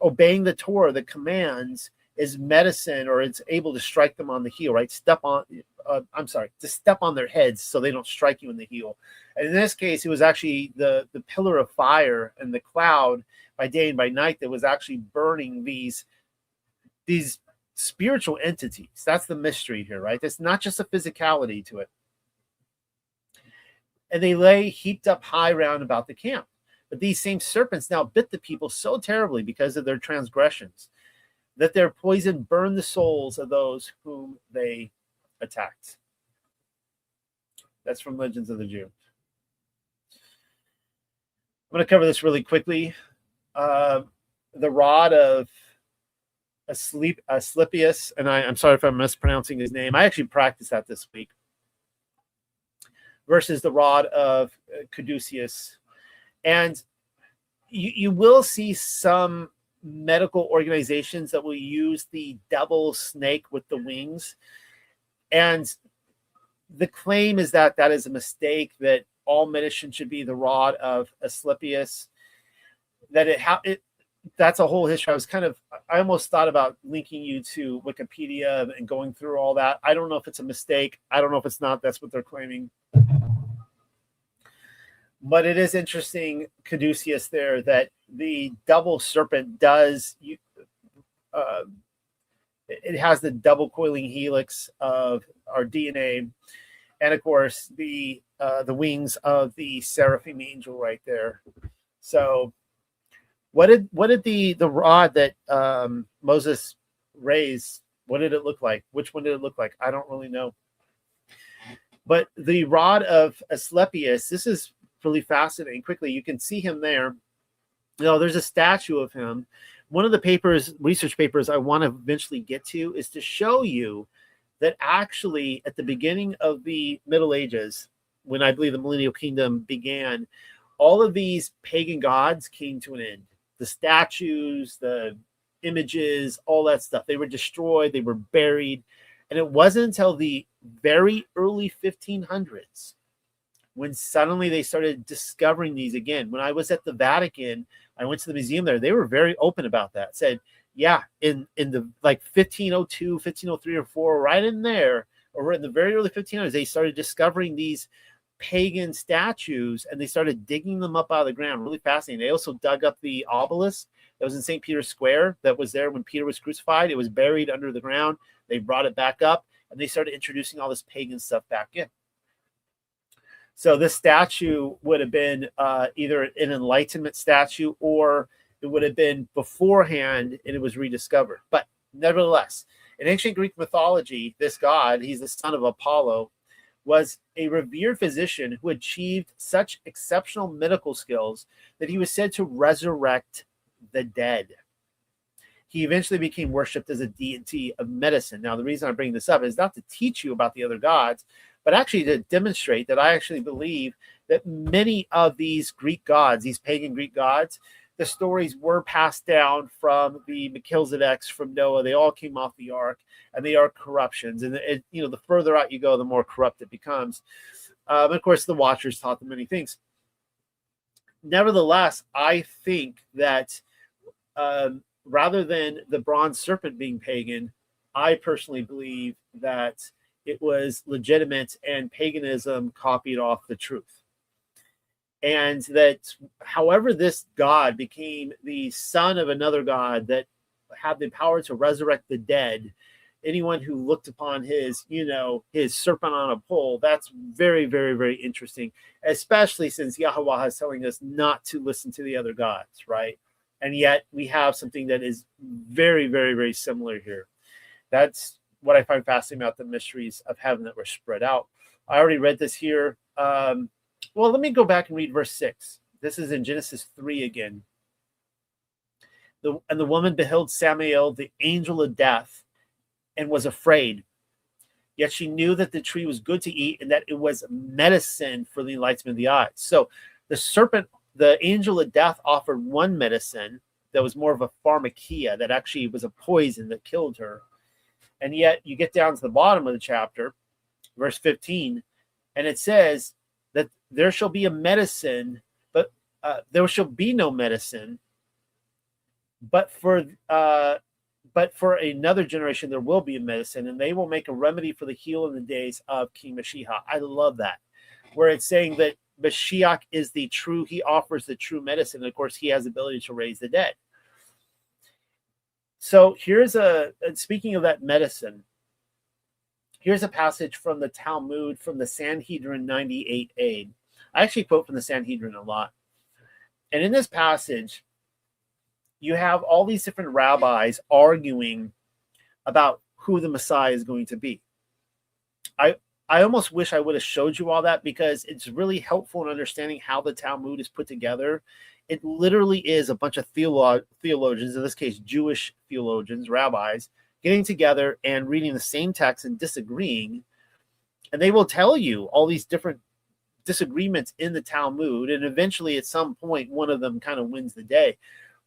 obeying the Torah, the commands, is medicine, or it's able to strike them on the heel, right? To step on their heads so they don't strike you in the heel. And in this case, it was actually the pillar of fire and the cloud by day and by night that was actually burning these spiritual entities. That's the mystery here, right? It's not just a physicality to it. And they lay heaped up high round about the camp. But these same serpents now bit the people so terribly because of their transgressions, that their poison burned the souls of those whom they attacked. That's from Legends of the Jew. I'm going to cover this really quickly. The rod of Asclepius, and I'm sorry if I'm mispronouncing his name. I actually practiced that this week. Versus the rod of Caduceus. And you will see some medical organizations that will use the double snake with the wings. And the claim is that that is a mistake, that all medicine should be the rod of Asclepius. That that's a whole history. I almost thought about linking you to Wikipedia and going through all that. I don't know if it's a mistake. I don't know if it's not. That's what they're claiming. But it is interesting, Caduceus there, that the double serpent does, it has the double coiling helix of our DNA. And of course, the wings of the seraphim angel right there. So what did the rod that Moses raised, what did it look like? Which one did it look like? I don't really know. But the rod of Asclepius, this is really fascinating. Quickly, you can see him there. There's a statue of him. One of the research papers I want to eventually get to is to show you that actually at the beginning of the Middle Ages, when I believe the millennial kingdom began, all of these pagan gods came to an end. The statues, the images, all that stuff, they were destroyed, they were buried. And it wasn't until the very early 1500s when suddenly they started discovering these again. When I was at the Vatican, I went to the museum there. They were very open about that. Said, yeah, in the like 1502, 1503 or 4, right in there, or in the very early 1500s, they started discovering these pagan statues, and they started digging them up out of the ground. Really fascinating. They also dug up the obelisk that was in St. Peter's Square that was there when Peter was crucified. It was buried under the ground. They brought it back up, and they started introducing all this pagan stuff back in. So this statue would have been either an Enlightenment statue, or it would have been beforehand and it was rediscovered. But nevertheless, in ancient Greek mythology, this god, he's the son of Apollo, was a revered physician who achieved such exceptional medical skills that he was said to resurrect the dead. He eventually became worshipped as a deity of medicine. Now, the reason I bring this up is not to teach you about the other gods, but actually to demonstrate that I actually believe that many of these Greek gods, these pagan Greek gods, the stories were passed down from the Melchizedeks, from Noah. They all came off the ark, and they are corruptions. And the further out you go, the more corrupt it becomes. Of course, the Watchers taught them many things. Nevertheless, I think that rather than the bronze serpent being pagan, I personally believe that it was legitimate and paganism copied off the truth. And that however this God became the son of another God that had the power to resurrect the dead, anyone who looked upon his, his serpent on a pole, that's very, very, very interesting, especially since Yahweh is telling us not to listen to the other gods, right? And yet we have something that is very, very, very similar here. That's what I find fascinating about the mysteries of heaven that were spread out. I already read this here. Well, let me go back and read verse 6. This is in Genesis 3 again. And the woman beheld Samael, the angel of death, and was afraid. Yet she knew that the tree was good to eat and that it was medicine for the enlightenment of the eyes. So the serpent, the angel of death, offered one medicine that was more of a pharmakia, that actually was a poison that killed her. And yet you get down to the bottom of the chapter, verse 15, and it says that there shall be a medicine, but there shall be no medicine, but for another generation there will be a medicine, and they will make a remedy for the heal in the days of King Mashiach. I love that, where it's saying that Mashiach is the true, he offers the true medicine, and of course he has the ability to raise the dead. So speaking of that medicine, here's a passage from the Talmud, from the Sanhedrin 98a. I actually quote from the Sanhedrin a lot. And in this passage, you have all these different rabbis arguing about who the Messiah is going to be. I almost wish I would have showed you all that, because it's really helpful in understanding how the Talmud is put together. It literally is a bunch of theologians, in this case Jewish theologians, rabbis, getting together and reading the same text and disagreeing. And they will tell you all these different disagreements in the Talmud, and eventually at some point one of them kind of wins the day.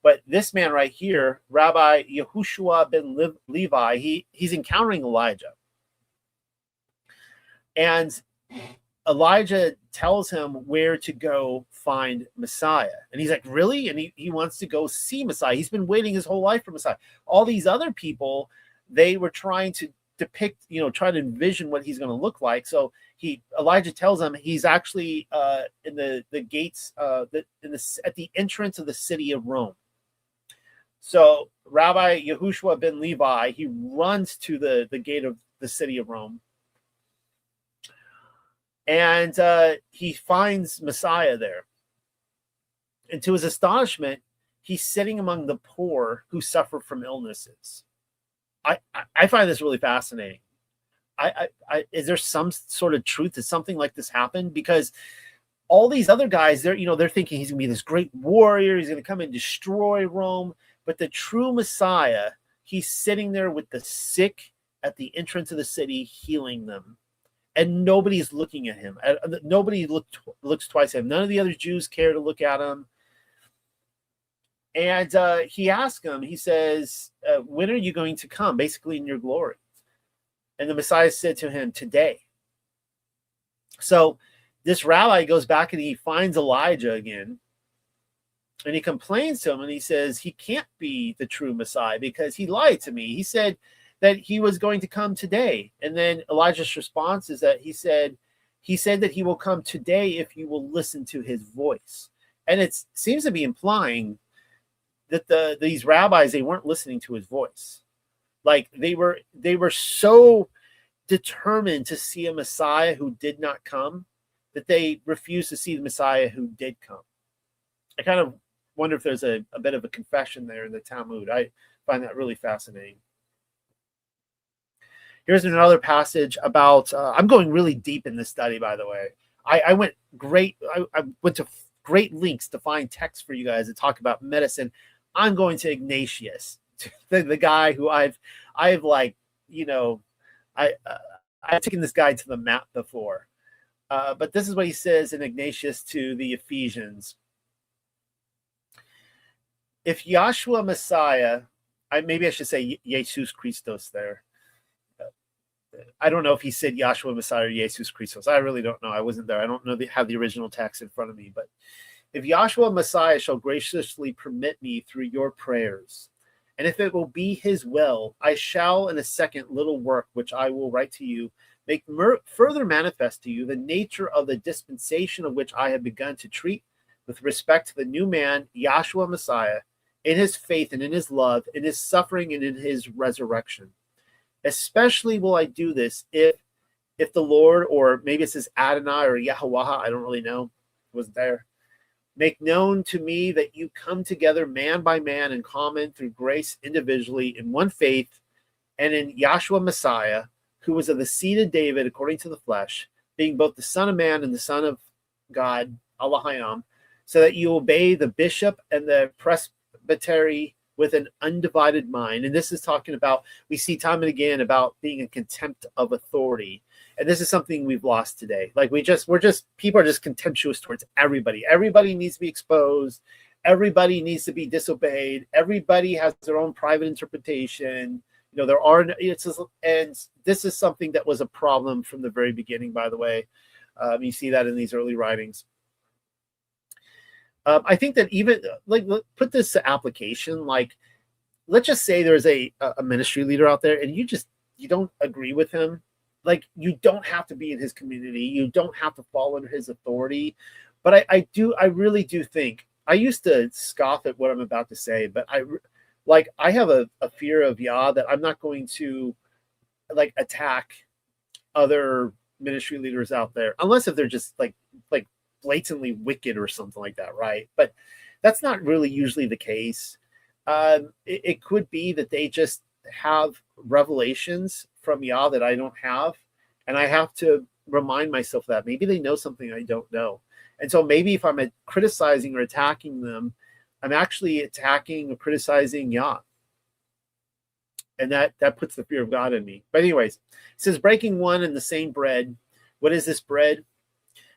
But this man right here, Rabbi Yehoshua ben Levi, he's encountering Elijah. And Elijah tells him where to go find Messiah. And he's like, really? And he wants to go see Messiah. He's been waiting his whole life for Messiah. All these other people, they were trying to depict, try to envision what he's going to look like. So Elijah tells him he's actually in the gates, at the entrance of the city of Rome. So Rabbi Yehoshua ben Levi, he runs to the gate of the city of Rome. And he finds Messiah there. And to his astonishment, he's sitting among the poor who suffer from illnesses. I find this really fascinating. Is there some sort of truth to something like this happen? Because all these other guys, they're thinking he's going to be this great warrior. He's going to come and destroy Rome. But the true Messiah, he's sitting there with the sick at the entrance of the city, healing them. And nobody's looking at him. Nobody looks twice at him. None of the other Jews care to look at him. And he asks him, he says, when are you going to come? Basically in your glory. And the Messiah said to him, today. So this rabbi goes back and he finds Elijah again. And he complains to him and he says, he can't be the true Messiah because he lied to me. He said that he was going to come today. And then Elijah's response is that he said that he will come today if you will listen to his voice. And it seems to be implying that these rabbis, they weren't listening to his voice. Like they were so determined to see a Messiah who did not come that they refused to see the Messiah who did come. I kind of wonder if there's a bit of a confession there in the Talmud. I find that really fascinating. Here's another passage about, I'm going really deep in this study, by the way. I went to great lengths to find texts for you guys to talk about medicine. I'm going to Ignatius, the guy who I've taken this guy to the map before. But this is what he says in Ignatius to the Ephesians. If Yahshua Messiah, maybe I should say Jesus Christos there. I don't know if he said Yahshua Messiah or Jesus Christos. I really don't know. I wasn't there. I don't know have the original text in front of me. But if Yahshua Messiah shall graciously permit me through your prayers And if it will be his will, I shall in a second little work, which I will write to you, make further manifest to you the nature of the dispensation of which I have begun to treat with respect to the new man, Yahshua Messiah, in his faith and in his love, in his suffering and in his resurrection. Especially will I do this if the Lord, or maybe it says Adonai or Yahweh, I don't really know, it wasn't there, make known to me that you come together man by man in common through grace individually in one faith and in Yahshua Messiah, who was of the seed of David according to the flesh, being both the Son of Man and the Son of God, Allahayam, so that you obey the bishop and the presbytery with an undivided mind. And this is talking about, we see time and again about being in contempt of authority. And this is something we've lost today. Like people are just contemptuous towards everybody. Everybody needs to be exposed. Everybody needs to be disobeyed. Everybody has their own private interpretation. You know, and this is something that was a problem from the very beginning, by the way. You see that in these early writings. I think that even, like, put this to application, like, let's just say there's a ministry leader out there and you don't agree with him. Like, you don't have to be in his community. You don't have to fall under his authority. But I really do think, I used to scoff at what I'm about to say, but I have a fear of Yah that I'm not going to, like, attack other ministry leaders out there, unless if they're just like blatantly wicked or something like that, right? But that's not really usually the case. It could be that they just have revelations from Yah that I don't have, and I have to remind myself that maybe they know something I don't know. And so maybe if I'm criticizing or attacking them, I'm actually attacking or criticizing Yah. And that puts the fear of God in me. But anyways, it says, breaking one and the same bread. What is this bread?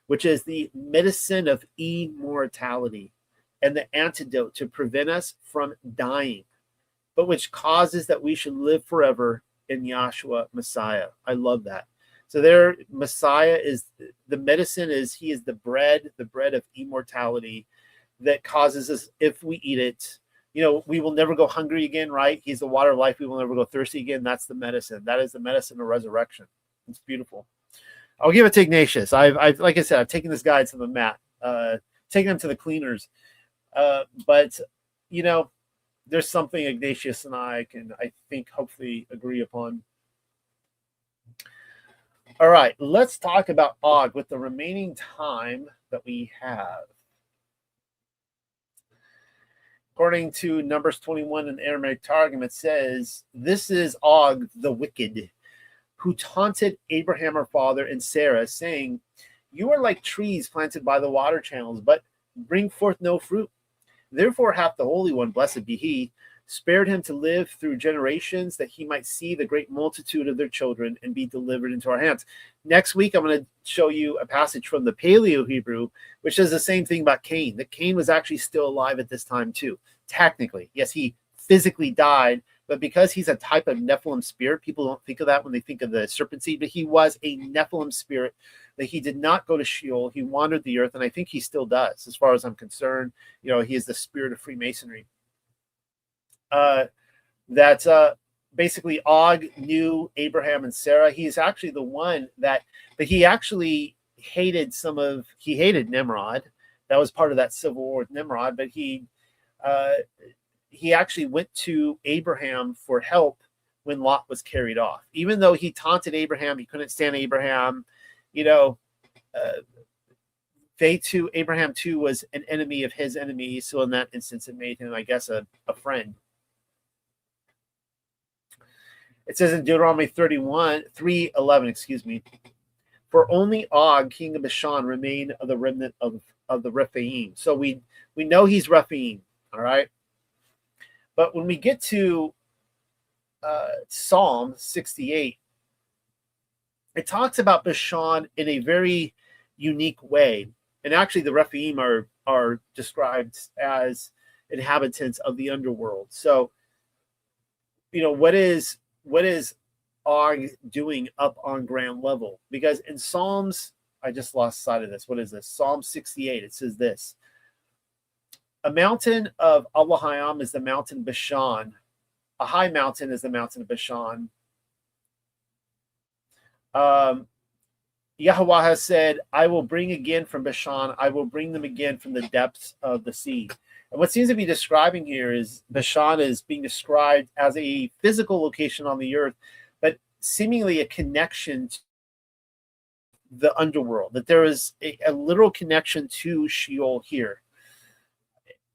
Which is the medicine of immortality and the antidote to prevent us from dying, but which causes that we should live forever in Yahshua Messiah. I love that. So there, Messiah is the medicine, he is the bread of immortality that causes us, if we eat it, you know, we will never go hungry again, right? He's the water of life. We will never go thirsty again. That's the medicine. That is the medicine of resurrection. It's beautiful. I'll give it to Ignatius. I've like I said, I've taken this guy to the mat, taken him to the cleaners. But, you know, there's something Ignatius and I can, I think, hopefully agree upon. All right, let's talk about Og with the remaining time that we have. According to Numbers 21 in the Aramaic Targum, it says, this is Og the wicked, who taunted Abraham our father and Sarah, saying, you are like trees planted by the water channels, but bring forth no fruit. Therefore hath the Holy One, blessed be he, spared him to live through generations, that he might see the great multitude of their children and be delivered into our hands. Next week, I'm going to show you a passage from the Paleo Hebrew, which says the same thing about Cain, that Cain was actually still alive at this time too. Technically, yes, he physically died, but because he's a type of Nephilim spirit, people don't think of that when they think of the serpent seed, but he was a Nephilim spirit, that he did not go to Sheol. He wandered the earth, and I think he still does, as far as I'm concerned. You know, he is the spirit of Freemasonry. Basically Og knew Abraham and Sarah. He's actually the one but he actually hated Nimrod. That was part of that civil war with Nimrod, but he actually went to Abraham for help when Lot was carried off. Even though he taunted Abraham, he couldn't stand Abraham. You know, Abraham too was an enemy of his enemy. So in that instance, it made him, I guess, a friend. It says in Deuteronomy 3:11, for only Og, king of Bashan, remained of the remnant of the Rephaim. So we know he's Rephaim, all right? But when we get to Psalm 68, it talks about Bashan in a very unique way. And actually the Rephaim are described as inhabitants of the underworld. So, you know, what is Og doing up on ground level? Because in Psalms, I just lost sight of this. What is this? Psalm 68. It says this. A mountain of Allahayam is the mountain Bashan, a high mountain is the mountain of Bashan. Yahweh has said, I will bring again from Bashan, I will bring them again from the depths of the sea. And what seems to be describing here is Bashan is being described as a physical location on the earth, but seemingly a connection to the underworld, that there is a literal connection to Sheol here.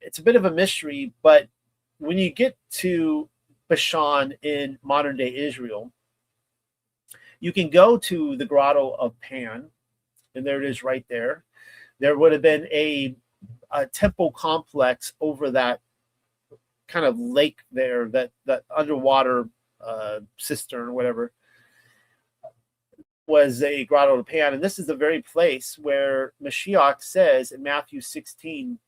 It's a bit of a mystery, but when you get to Bashan in modern day Israel, you can go to the grotto of Pan, and there it is right there. There would have been a temple complex over that kind of lake there, that underwater cistern or whatever, was a grotto of Pan. And this is the very place where Mashiach says in Matthew 16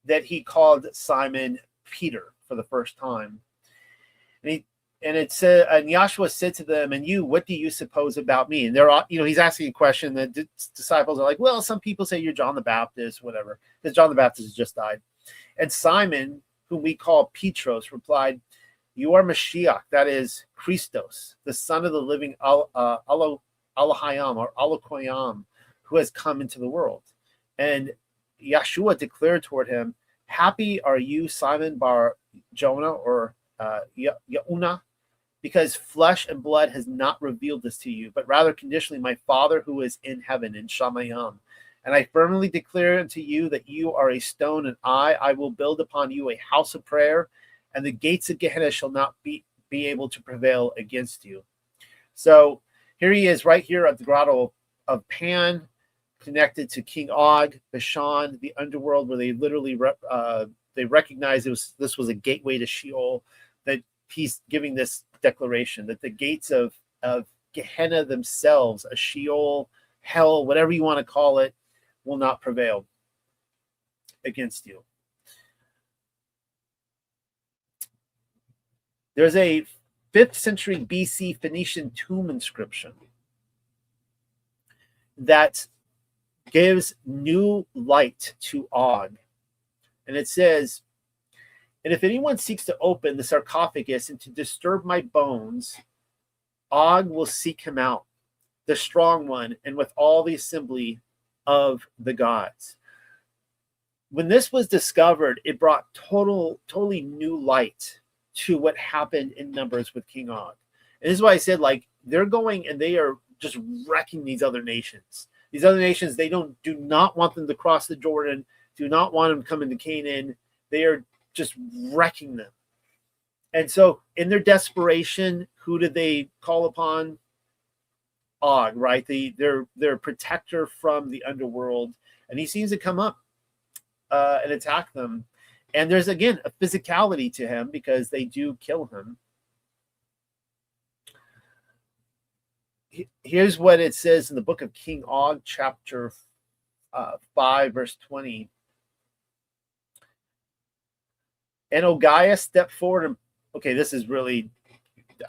that he called Simon Peter for the first time. And it said, and Yahshua said to them, and you, what do you suppose about me? And they're all, he's asking a question. The disciples are like, well, some people say you're John the Baptist, whatever, because John the Baptist has just died. And Simon, whom we call Petros, replied, you are Mashiach, that is Christos, the son of the living Elohayam or Elokoyam, who has come into the world. And Yahshua declared toward him, happy are you, Simon Bar Jonah, or Yauna, because flesh and blood has not revealed this to you, but rather conditionally my Father who is in heaven, in Shamayam. And I firmly declare unto you that you are a stone, and I will build upon you a house of prayer, and the gates of Gehenna shall not be able to prevail against you. So here he is right here at the grotto of Pan, connected to King Og, Bashan, the underworld, where they literally they recognized this was a gateway to Sheol, that he's giving this declaration that the gates of Gehenna themselves, a Sheol, hell, whatever you want to call it, will not prevail against you. There's a 5th century BC Phoenician tomb inscription that gives new light to Og. And it says, and if anyone seeks to open the sarcophagus and to disturb my bones, Og will seek him out, the strong one, and with all the assembly of the gods. When this was discovered, it brought totally new light to what happened in Numbers with King Og. And this is why I said, like, they're going and they are just wrecking these other nations. These other nations, they do not want them to cross the Jordan, do not want them to come into Canaan. They are just wrecking them. And so in their desperation, who did they call upon? Og, right? Their protector from the underworld. And he seems to come up and attack them. And there's, again, a physicality to him because they do kill him. Here's what it says in the book of King Og, chapter 5, verse 20. And Ogiah stepped forward and, okay, this is really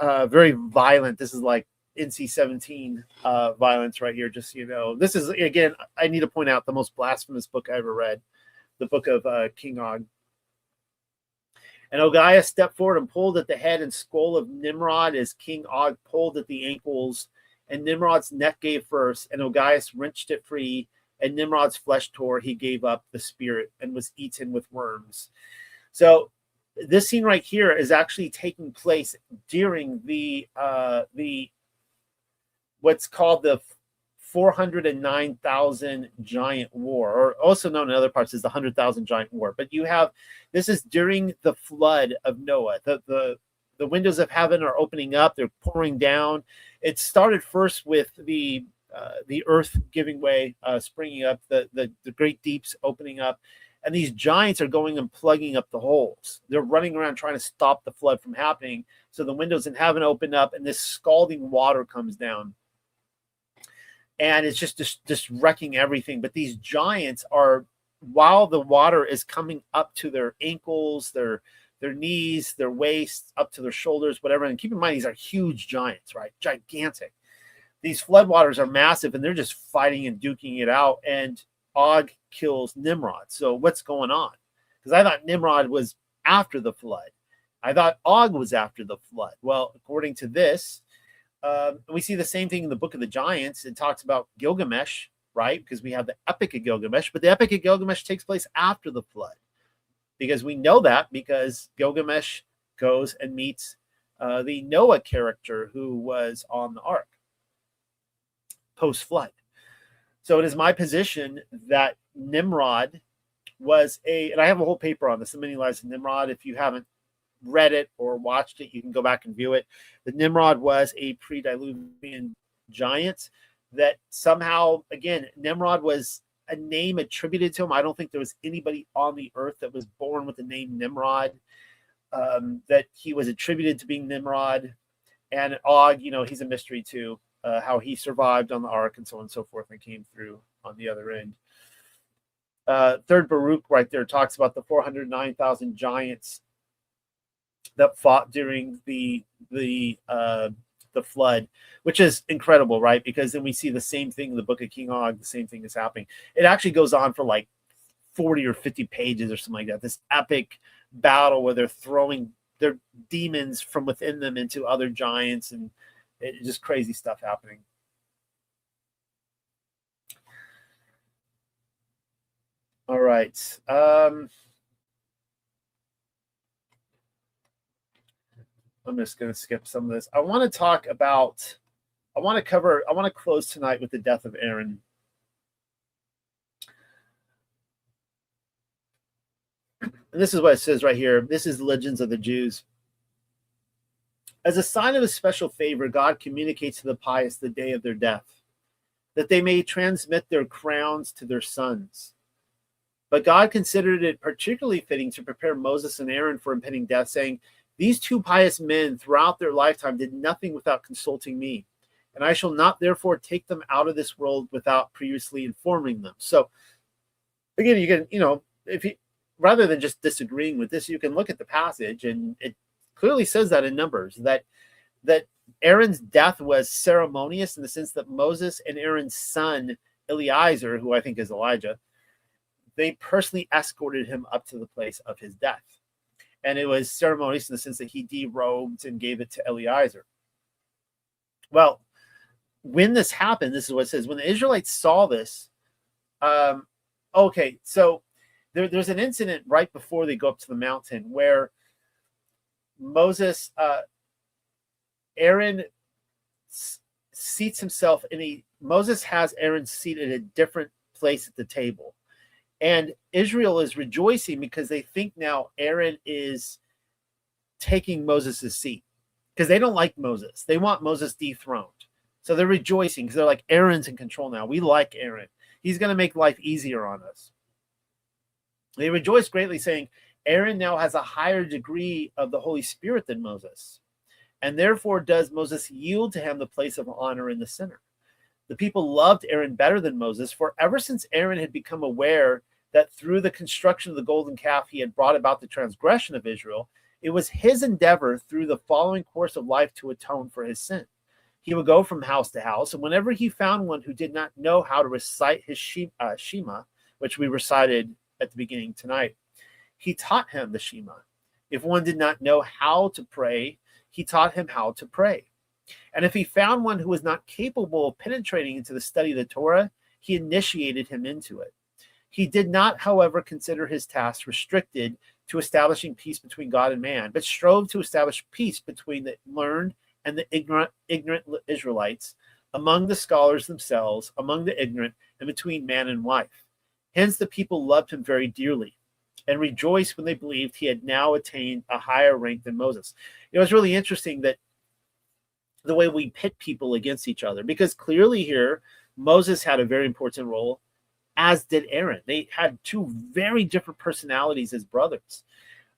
very violent. This is like NC-17 violence right here, just so you know. This is, again, I need to point out the most blasphemous book I ever read, the book of King Og. And Ogiah stepped forward and pulled at the head and skull of Nimrod as King Og pulled at the ankles, and Nimrod's neck gave first, and Ogiah wrenched it free, and Nimrod's flesh tore. He gave up the spirit and was eaten with worms. So this scene right here is actually taking place during the what's called the 409,000 giant war, or also known in other parts as the 100,000 giant war. But you have, this is during the flood of Noah. The windows of heaven are opening up; they're pouring down. It started first with the earth giving way, springing up, the great deeps opening up. And these giants are going and plugging up the holes. They're running around trying to stop the flood from happening. So the windows in heaven open up and this scalding water comes down. And it's just wrecking everything. But these giants are, while the water is coming up to their ankles, their knees, their waists, up to their shoulders, whatever. And keep in mind, these are huge giants, right? Gigantic. These floodwaters are massive and they're just fighting and duking it out. And Og kills Nimrod. So what's going on? Because I thought Nimrod was after the flood. I thought Og was after the flood. Well, according to this, we see the same thing in the Book of the Giants. It talks about Gilgamesh, right? Because we have the Epic of Gilgamesh, but the Epic of Gilgamesh takes place after the flood. Because we know that because Gilgamesh goes and meets the Noah character who was on the ark post-flood. So it is my position that Nimrod was and I have a whole paper on this, The Many Lives of Nimrod. If you haven't read it or watched it, you can go back and view it. That Nimrod was a pre-Diluvian giant that somehow, again, Nimrod was a name attributed to him. I don't think there was anybody on the earth that was born with the name Nimrod, that he was attributed to being Nimrod. And Og, he's a mystery too, how he survived on the ark and so on and so forth and came through on the other end. Third Baruch right there talks about the 409,000 giants that fought during the flood, which is incredible, right? Because then we see the same thing in the Book of King Og. The same thing is happening. It actually goes on for like 40 or 50 pages or something like that. This epic battle where they're throwing their demons from within them into other giants, and it's just crazy stuff happening. All right. I'm just going to skip some of this. I want to close tonight with the death of Aaron. And this is what it says right here. This is Legends of the Jews. As a sign of a special favor, God communicates to the pious the day of their death, that they may transmit their crowns to their sons. But God considered it particularly fitting to prepare Moses and Aaron for impending death, saying, "These two pious men throughout their lifetime did nothing without consulting me, and I shall not therefore take them out of this world without previously informing them." So again, you can, if you, rather than just disagreeing with this, you can look at the passage, and it clearly says that in Numbers, that Aaron's death was ceremonious in the sense that Moses and Aaron's son Eliezer, who I think is Elijah, they personally escorted him up to the place of his death. And it was ceremonious in the sense that he derobed and gave it to Eliezer. Well, when this happened, this is what it says. When the Israelites saw this, so there's an incident right before they go up to the mountain where Aaron seats himself Moses has Aaron seated at a different place at the table. And Israel is rejoicing because they think now Aaron is taking Moses' seat because they don't like Moses. They want Moses dethroned. So they're rejoicing because they're like, Aaron's in control now. We like Aaron. He's going to make life easier on us. They rejoice greatly, saying, Aaron now has a higher degree of the Holy Spirit than Moses. And therefore does Moses yield to him the place of honor in the center. The people loved Aaron better than Moses, for ever since Aaron had become aware that through the construction of the golden calf he had brought about the transgression of Israel, it was his endeavor through the following course of life to atone for his sin. He would go from house to house, and whenever he found one who did not know how to recite his Shema, which we recited at the beginning tonight, he taught him the Shema. If one did not know how to pray, he taught him how to pray. And if he found one who was not capable of penetrating into the study of the Torah, he initiated him into it. He did not, however, consider his task restricted to establishing peace between God and man, but strove to establish peace between the learned and the ignorant Israelites, among the scholars themselves, among the ignorant, and between man and wife. Hence the people loved him very dearly and rejoiced when they believed he had now attained a higher rank than Moses. It's really interesting that the way we pit people against each other, because clearly here, Moses had a very important role, as did Aaron. They had two very different personalities as brothers.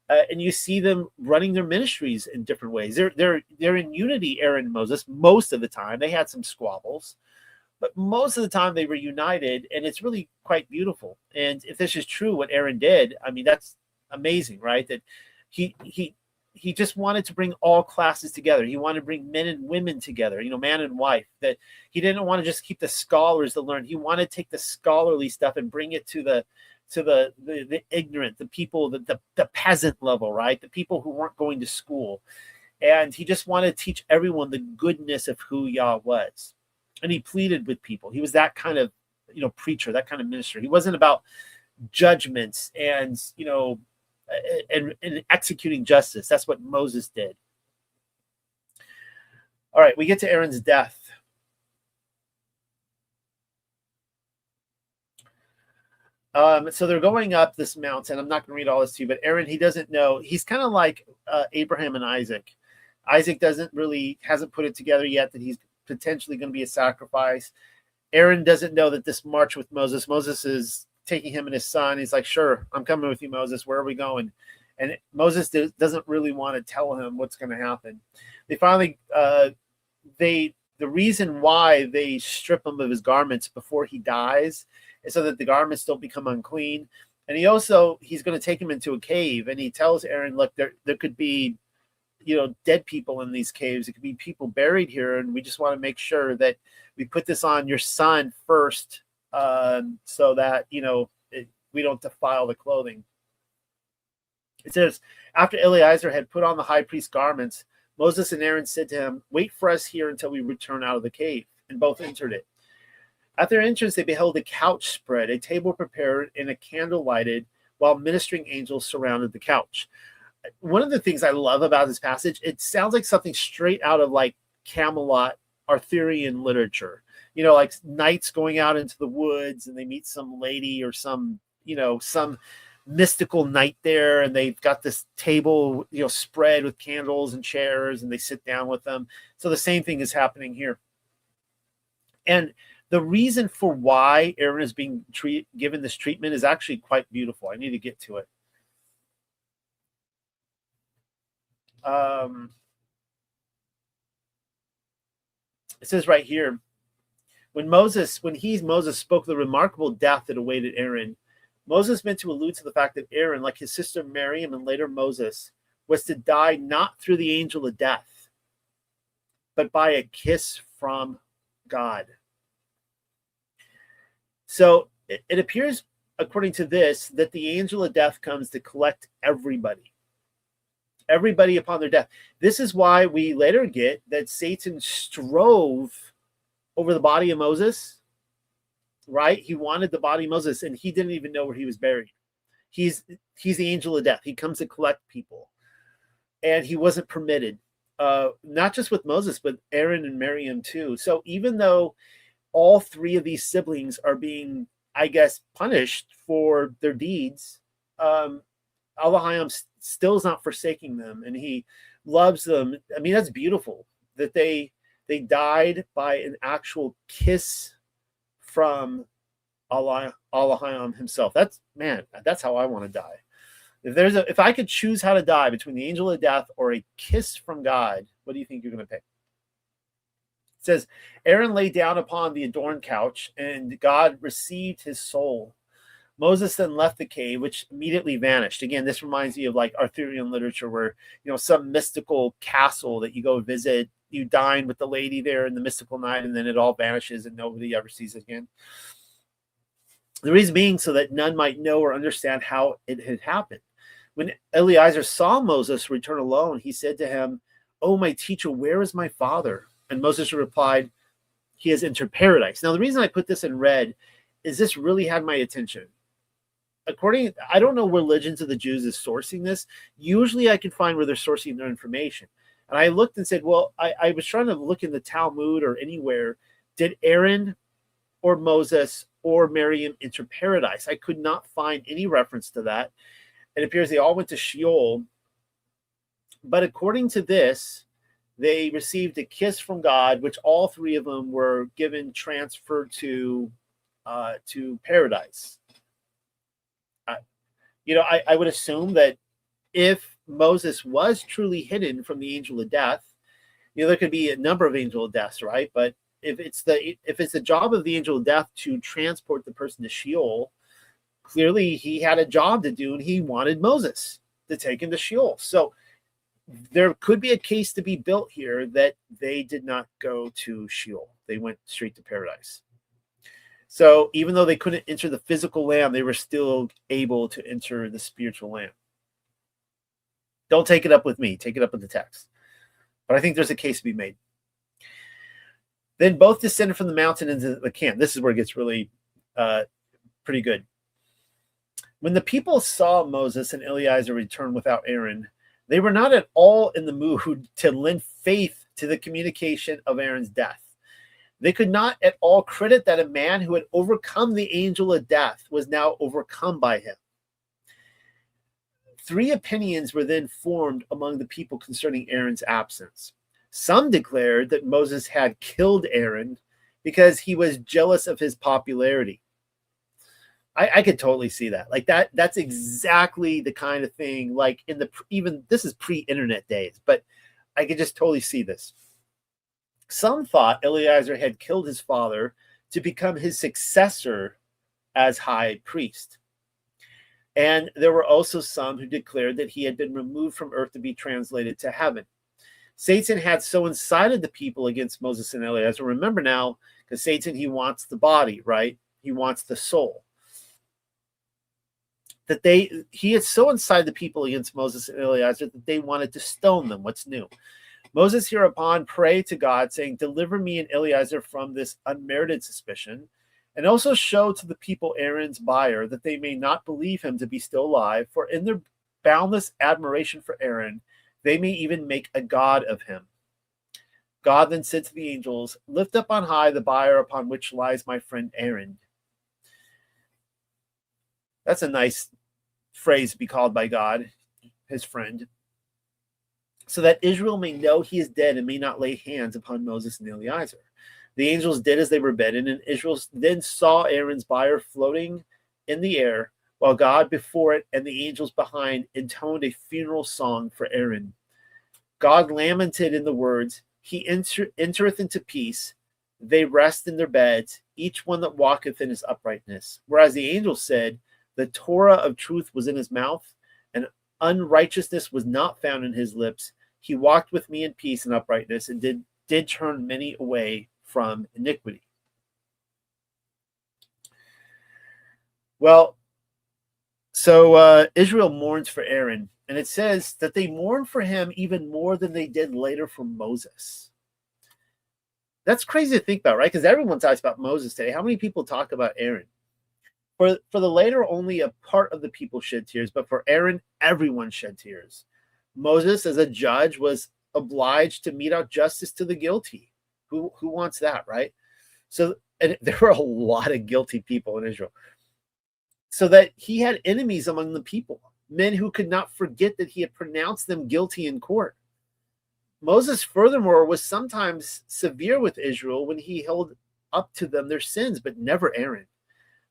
And you see them running their ministries in different ways. They're in unity, Aaron and Moses, most of the time. They had some squabbles, but most of the time they were united, and it's really quite beautiful. And if this is true, what Aaron did, I mean, that's amazing, right? That he just wanted to bring all classes together. He wanted to bring men and women together, man and wife. That he didn't want to just keep the scholars to learn. He wanted to take the scholarly stuff and bring it to to the ignorant, the people, the peasant level, right? The people who weren't going to school. And he just wanted to teach everyone the goodness of who Yah was. And he pleaded with people. He was that kind of, preacher, that kind of minister. He wasn't about judgments and, and executing justice. That's what Moses did. All right, we get to Aaron's death. So they're going up this mountain. I'm not going to read all this to you, but Aaron, he doesn't know. He's kind of like Abraham and Isaac. Isaac hasn't put it together yet that he's potentially going to be a sacrifice. Aaron doesn't know that this march with Moses is taking him and his son. He's like, sure, I'm coming with you, Moses. Where are we going? And Moses doesn't really want to tell him what's going to happen. They finally, the reason why they strip him of his garments before he dies is so that the garments don't become unclean. And he's going to take him into a cave, and he tells Aaron, look, there could be, dead people in these caves. It could be people buried here, and we just want to make sure that we put this on your son first, so that we don't defile the clothing. It says, after Eleazar had put on the high priest's garments, Moses and Aaron said to him, wait for us here until we return out of the cave. And both entered it. At their entrance, they beheld a couch spread, a table prepared, and a candle lighted, while ministering angels surrounded the couch. One of the things I love about this passage, it sounds like something straight out of like Camelot Arthurian literature. Like knights going out into the woods and they meet some lady or some mystical knight there, and they've got this table, spread with candles and chairs, and they sit down with them. So the same thing is happening here. And the reason for why Aaron is being given this treatment is actually quite beautiful. I need to get to it. It says right here, when Moses spoke of the remarkable death that awaited Aaron, Moses meant to allude to the fact that Aaron, like his sister Miriam and later Moses, was to die not through the angel of death, but by a kiss from God. So it appears, according to this, that the angel of death comes to collect everybody upon their death. This is why we later get that Satan strove over the body of Moses, right? He wanted the body of Moses, and he didn't even know where he was buried. He's the angel of death. He comes to collect people, and he wasn't permitted, not just with Moses, but Aaron and Miriam too. So even though all three of these siblings are being, I guess, punished for their deeds, Elohim still is not forsaking them, and he loves them. I mean, that's beautiful that they died by an actual kiss from Elohim himself. That's how I want to die. If I could choose how to die between the angel of death or a kiss from God, what do you think you're going to pick? It says, Aaron lay down upon the adorned couch, and God received his soul. Moses then left the cave, which immediately vanished. Again, this reminds me of like Arthurian literature, where some mystical castle that you go visit, you dine with the lady there in the mystical night, and then it all vanishes and nobody ever sees it again. The reason being so that none might know or understand how it had happened. When Eleazar saw Moses return alone, he said to him, "Oh, my teacher, where is my father?" And Moses replied, "He has entered paradise." Now, the reason I put this in red is this really had my attention. I don't know where Legends of the Jews is sourcing this. Usually I can find where they're sourcing their information. And I looked and said, well, I was trying to look in the Talmud or anywhere. Did Aaron or Moses or Miriam enter paradise? I could not find any reference to that. It appears they all went to Sheol. But according to this, they received a kiss from God, which all three of them were transferred to paradise. I would assume that if Moses was truly hidden from the angel of death, there could be a number of angel of deaths, right? But if it's the job of the angel of death to transport the person to Sheol, clearly he had a job to do, and he wanted Moses to take him to Sheol. So there could be a case to be built here that they did not go to Sheol. They went straight to paradise. So even though they couldn't enter the physical land, they were still able to enter the spiritual land. Don't take it up with me. Take it up with the text. But I think there's a case to be made. Then both descended from the mountain into the camp. This is where it gets really pretty good. When the people saw Moses and Eleazar return without Aaron, they were not at all in the mood to lend faith to the communication of Aaron's death. They could not at all credit that a man who had overcome the angel of death was now overcome by him. 3 opinions were then formed among the people concerning Aaron's absence. Some declared that Moses had killed Aaron because he was jealous of his popularity. I could totally see that. Like that's exactly the kind of thing, like in the, even this is pre-internet days, but I could just totally see this. Some thought Eleazar had killed his father to become his successor as high priest. And there were also some who declared that he had been removed from earth to be translated to heaven. Satan had so incited the people against Moses and Eleazar. Remember now, because Satan, he wants the body, right? He wants the soul. That he had so incited the people against Moses and Eleazar that they wanted to stone them. What's new? Moses hereupon prayed to God, saying, "Deliver me and Eleazar from this unmerited suspicion, and also show to the people Aaron's buyer, that they may not believe him to be still alive, for in their boundless admiration for Aaron, they may even make a god of him." God then said to the angels, "Lift up on high the buyer upon which lies my friend Aaron." That's a nice phrase to be called by God, his friend. "So that Israel may know he is dead and may not lay hands upon Moses and Eleazar." The angels did as they were bidden, and Israel then saw Aaron's buyer floating in the air, while God before it and the angels behind intoned a funeral song for Aaron. God lamented in the words, "He entereth into peace. They rest in their beds, each one that walketh in his uprightness." Whereas the angels said, "The Torah of truth was in his mouth, and unrighteousness was not found in his lips. He walked with me in peace and uprightness, and did turn many away from iniquity." Well, so Israel mourns for Aaron, and it says that they mourn for him even more than they did later for Moses. That's crazy to think about, right? Because everyone talks about Moses today. How many people talk about Aaron? For the later, only a part of the people shed tears, but for Aaron, everyone shed tears. Moses, as a judge, was obliged to mete out justice to the guilty. Who wants that, right? So, and there were a lot of guilty people in Israel. So that he had enemies among the people, men who could not forget that he had pronounced them guilty in court. Moses, furthermore, was sometimes severe with Israel when he held up to them their sins, but never Aaron.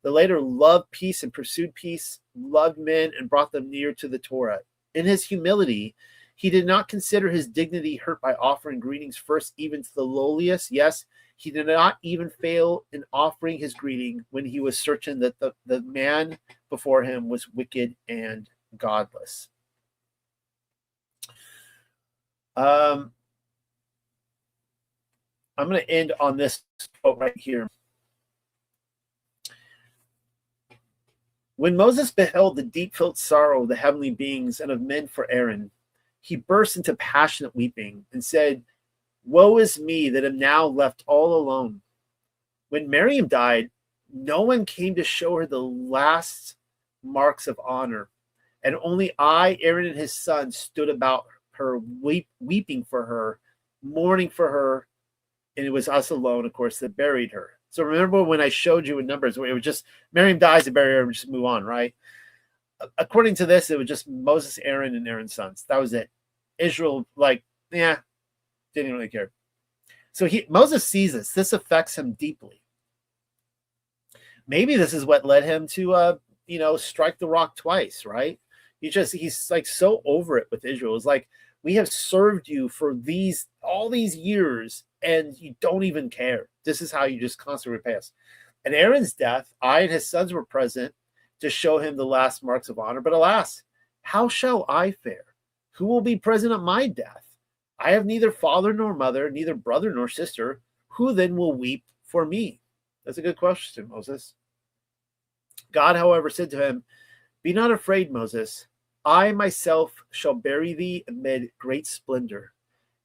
The latter loved peace and pursued peace, loved men, and brought them near to the Torah. In his humility, he did not consider his dignity hurt by offering greetings first even to the lowliest. Yes, he did not even fail in offering his greeting when he was certain that the man before him was wicked and godless. I'm going to end on this quote right here. "When Moses beheld the deep-felt sorrow of the heavenly beings and of men for Aaron, he burst into passionate weeping and said, 'Woe is me that am now left all alone.' When Miriam died, no one came to show her the last marks of honor, and only I, Aaron, and his son stood about her, weeping for her, mourning for her, and it was us alone, of course, that buried her." So remember when I showed you in Numbers where it was just Miriam dies, and bury her, and just move on, right? According to this, it was just Moses, Aaron, and Aaron's sons. That was it. Israel, didn't really care. So Moses sees this. This affects him deeply. Maybe this is what led him to, strike the rock twice, right? He's like so over it with Israel. It's like, we have served you for all these years, and you don't even care. This is how you just constantly repay us. At Aaron's death, I and his sons were present to show him the last marks of honor. But alas, how shall I fare? Who will be present at my death? I have neither father nor mother, neither brother nor sister. Who then will weep for me? That's a good question, Moses. God, however, said to him, "Be not afraid, Moses. I myself shall bury thee amid great splendor.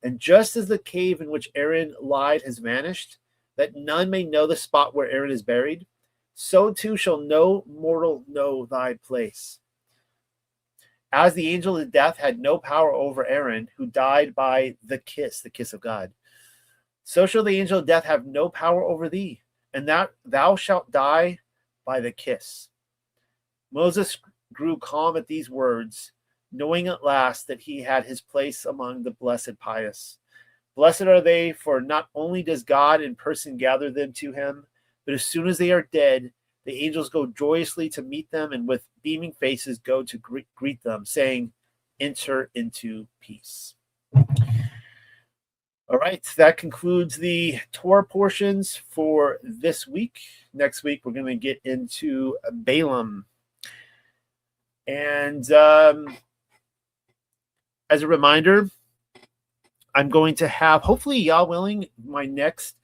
And just as the cave in which Aaron lied has vanished, that none may know the spot where Aaron is buried, so too shall no mortal know thy place. As the angel of death had no power over Aaron, who died by the kiss of God, so shall the angel of death have no power over thee, and that thou shalt die by the kiss." Moses grew calm at these words, knowing at last that he had his place among the blessed pious. Blessed are they, for not only does God in person gather them to him, but as soon as they are dead, the angels go joyously to meet them and with beaming faces go to greet them, saying, "Enter into peace." All right, that concludes the Torah portions for this week. Next week, we're going to get into Balaam. And as a reminder, I'm going to have, hopefully, Yah willing, my next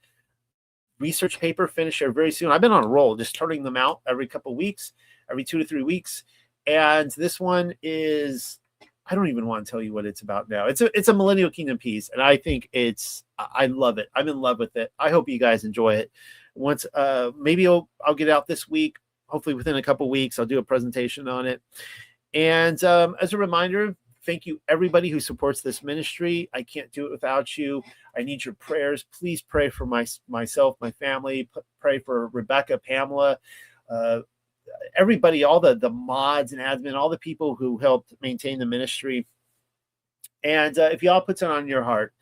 research paper finished here very soon. I've been on a roll, just turning them out every couple of weeks, every 2 to 3 weeks. And this one is, I don't even want to tell you what it's about now. It's a Millennial Kingdom piece, and I think I love it. I'm in love with it. I hope you guys enjoy it. Once, maybe I'll get out this week. Hopefully within a couple of weeks, I'll do a presentation on it. And as a reminder, thank you everybody who supports this ministry. I can't do it without you. I need your prayers. Please pray for myself, my family. Pray for Rebecca, Pamela, everybody, all the mods and admin, all the people who helped maintain the ministry. And if y'all puts it on your heart,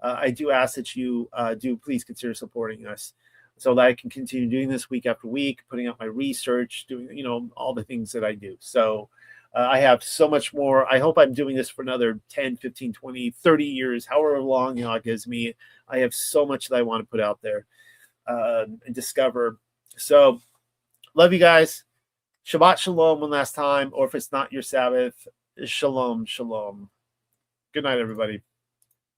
I do ask that you do please consider supporting us so that I can continue doing this week after week, putting out my research, doing, all the things that I do. So I have so much more. I hope I'm doing this for another 10, 15, 20, 30 years, however long it gives me. I have so much that I want to put out there and discover. So love you guys. Shabbat shalom one last time, or if it's not your Sabbath, shalom, shalom. Good night, everybody.